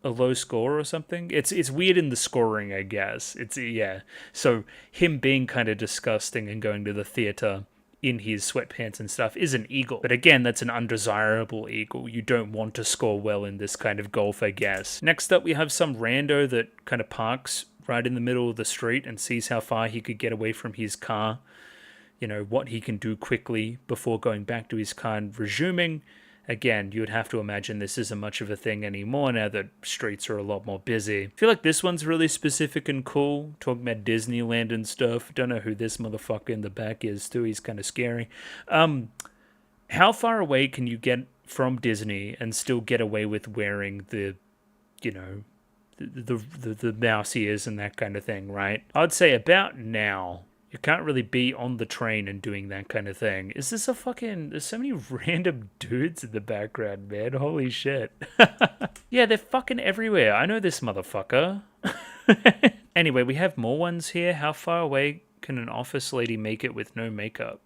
a low score or something. It's weird in the scoring, I guess. Yeah. So him being kind of disgusting and going to the theater in his sweatpants and stuff is an eagle. But again, that's an undesirable eagle. You don't want to score well in this kind of golf, I guess. Next up, we have some rando that kind of parks right in the middle of the street and sees how far he could get away from his car. What he can do quickly before going back to his car and resuming. Again, you would have to imagine this isn't much of a thing anymore now that streets are a lot more busy. I feel like this one's really specific and cool, talking about Disneyland and stuff. Don't know who this motherfucker in the back is too. He's kind of scary. How far away can you get from Disney and still get away with wearing the mouse ears and that kind of thing, right? I'd say about now. You can't really be on the train and doing that kind of thing. Is this there's so many random dudes in the background, man. Holy shit. Yeah, they're fucking everywhere. I know this motherfucker. Anyway, we have more ones here. How far away can an office lady make it with no makeup?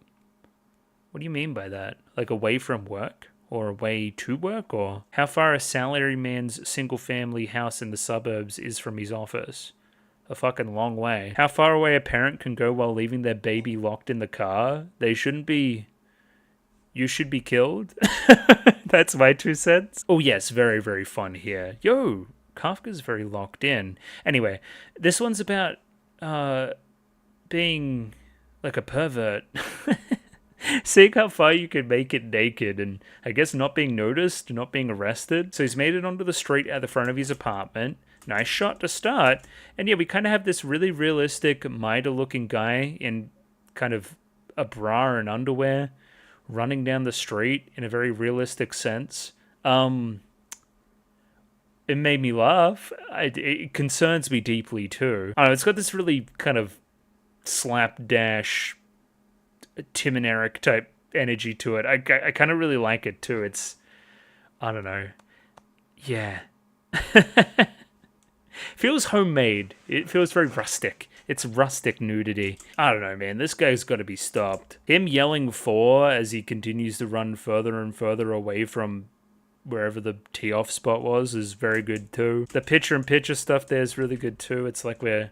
What do you mean by that? Like away from work? Or away to work? Or how far a salaryman's single-family house in the suburbs is from his office? A fucking long way. How far away a parent can go while leaving their baby locked in the car? You should be killed. That's my 2 cents. Oh yes, very, very fun here. Yo, Kafka's very locked in. Anyway, this one's about being like a pervert. Seeing how far you can make it naked and I guess not being noticed, not being arrested. So he's made it onto the street at the front of his apartment. Nice shot to start. And yeah, we kind of have this really realistic Maida looking guy in kind of a bra and underwear running down the street in a very realistic sense. It made me laugh. It concerns me deeply too. I don't know, it's got this really kind of slapdash Tim and Eric type energy to it. I kind of really like it too. It's, I don't know. Yeah. Feels homemade. It feels very rustic. It's rustic nudity. I don't know, man. This guy's got to be stopped. Him yelling "for" as he continues to run further and further away from wherever the tee-off spot was is very good too. The picture-in-picture stuff there is really good too. It's like we're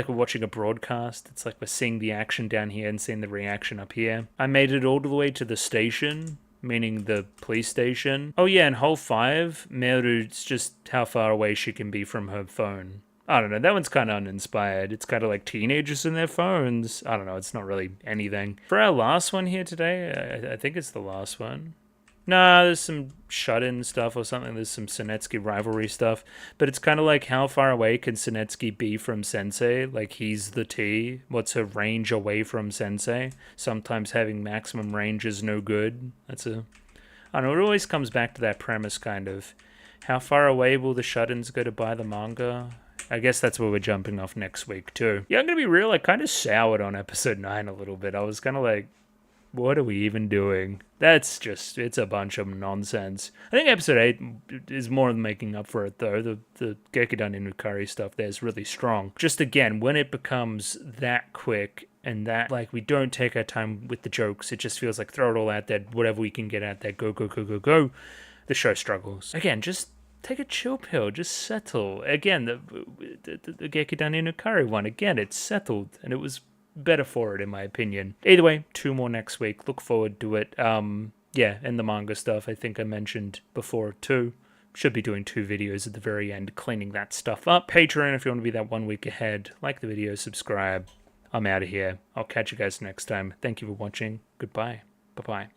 watching a broadcast. It's like we're seeing the action down here and seeing the reaction up here. I made it all the way to the station, meaning the police station. Oh yeah, in hole 5, Meru's just how far away she can be from her phone. I don't know, that one's kind of uninspired. It's kind of like teenagers and their phones. I don't know, it's not really anything. For our last one here today, I think it's the last one. Nah, there's some shut-in stuff or something. There's some Senetsuke rivalry stuff. But it's kind of like, how far away can Senetsuke be from Sensei? Like, he's the T. What's her range away from Sensei? Sometimes having maximum range is no good. I don't know, it always comes back to that premise, kind of. How far away will the shut-ins go to buy the manga? I guess that's where we're jumping off next week, too. Yeah, I'm gonna be real, I kind of soured on episode 9 a little bit. I was kind of like, what are we even doing? It's a bunch of nonsense. I think episode 8 is more than making up for it, though. The Gekiden Inukari stuff there is really strong. Just again, when it becomes that quick and that, like, we don't take our time with the jokes, it just feels like throw it all out there, whatever we can get out there, go, go, go, go, go. The show struggles. Again, just take a chill pill, just settle. Again, the Gekiden Inukari one, again, it's settled, and it was better for it, in my opinion. Either way, 2 more next week. Look forward to it. Yeah, and the manga stuff, I think I mentioned before too. Should be doing 2 videos at the very end, cleaning that stuff up. Patreon, if you want to be that 1 week ahead. Like the video, subscribe. I'm out of here. I'll catch you guys next time. Thank you for watching. Goodbye. Bye-bye.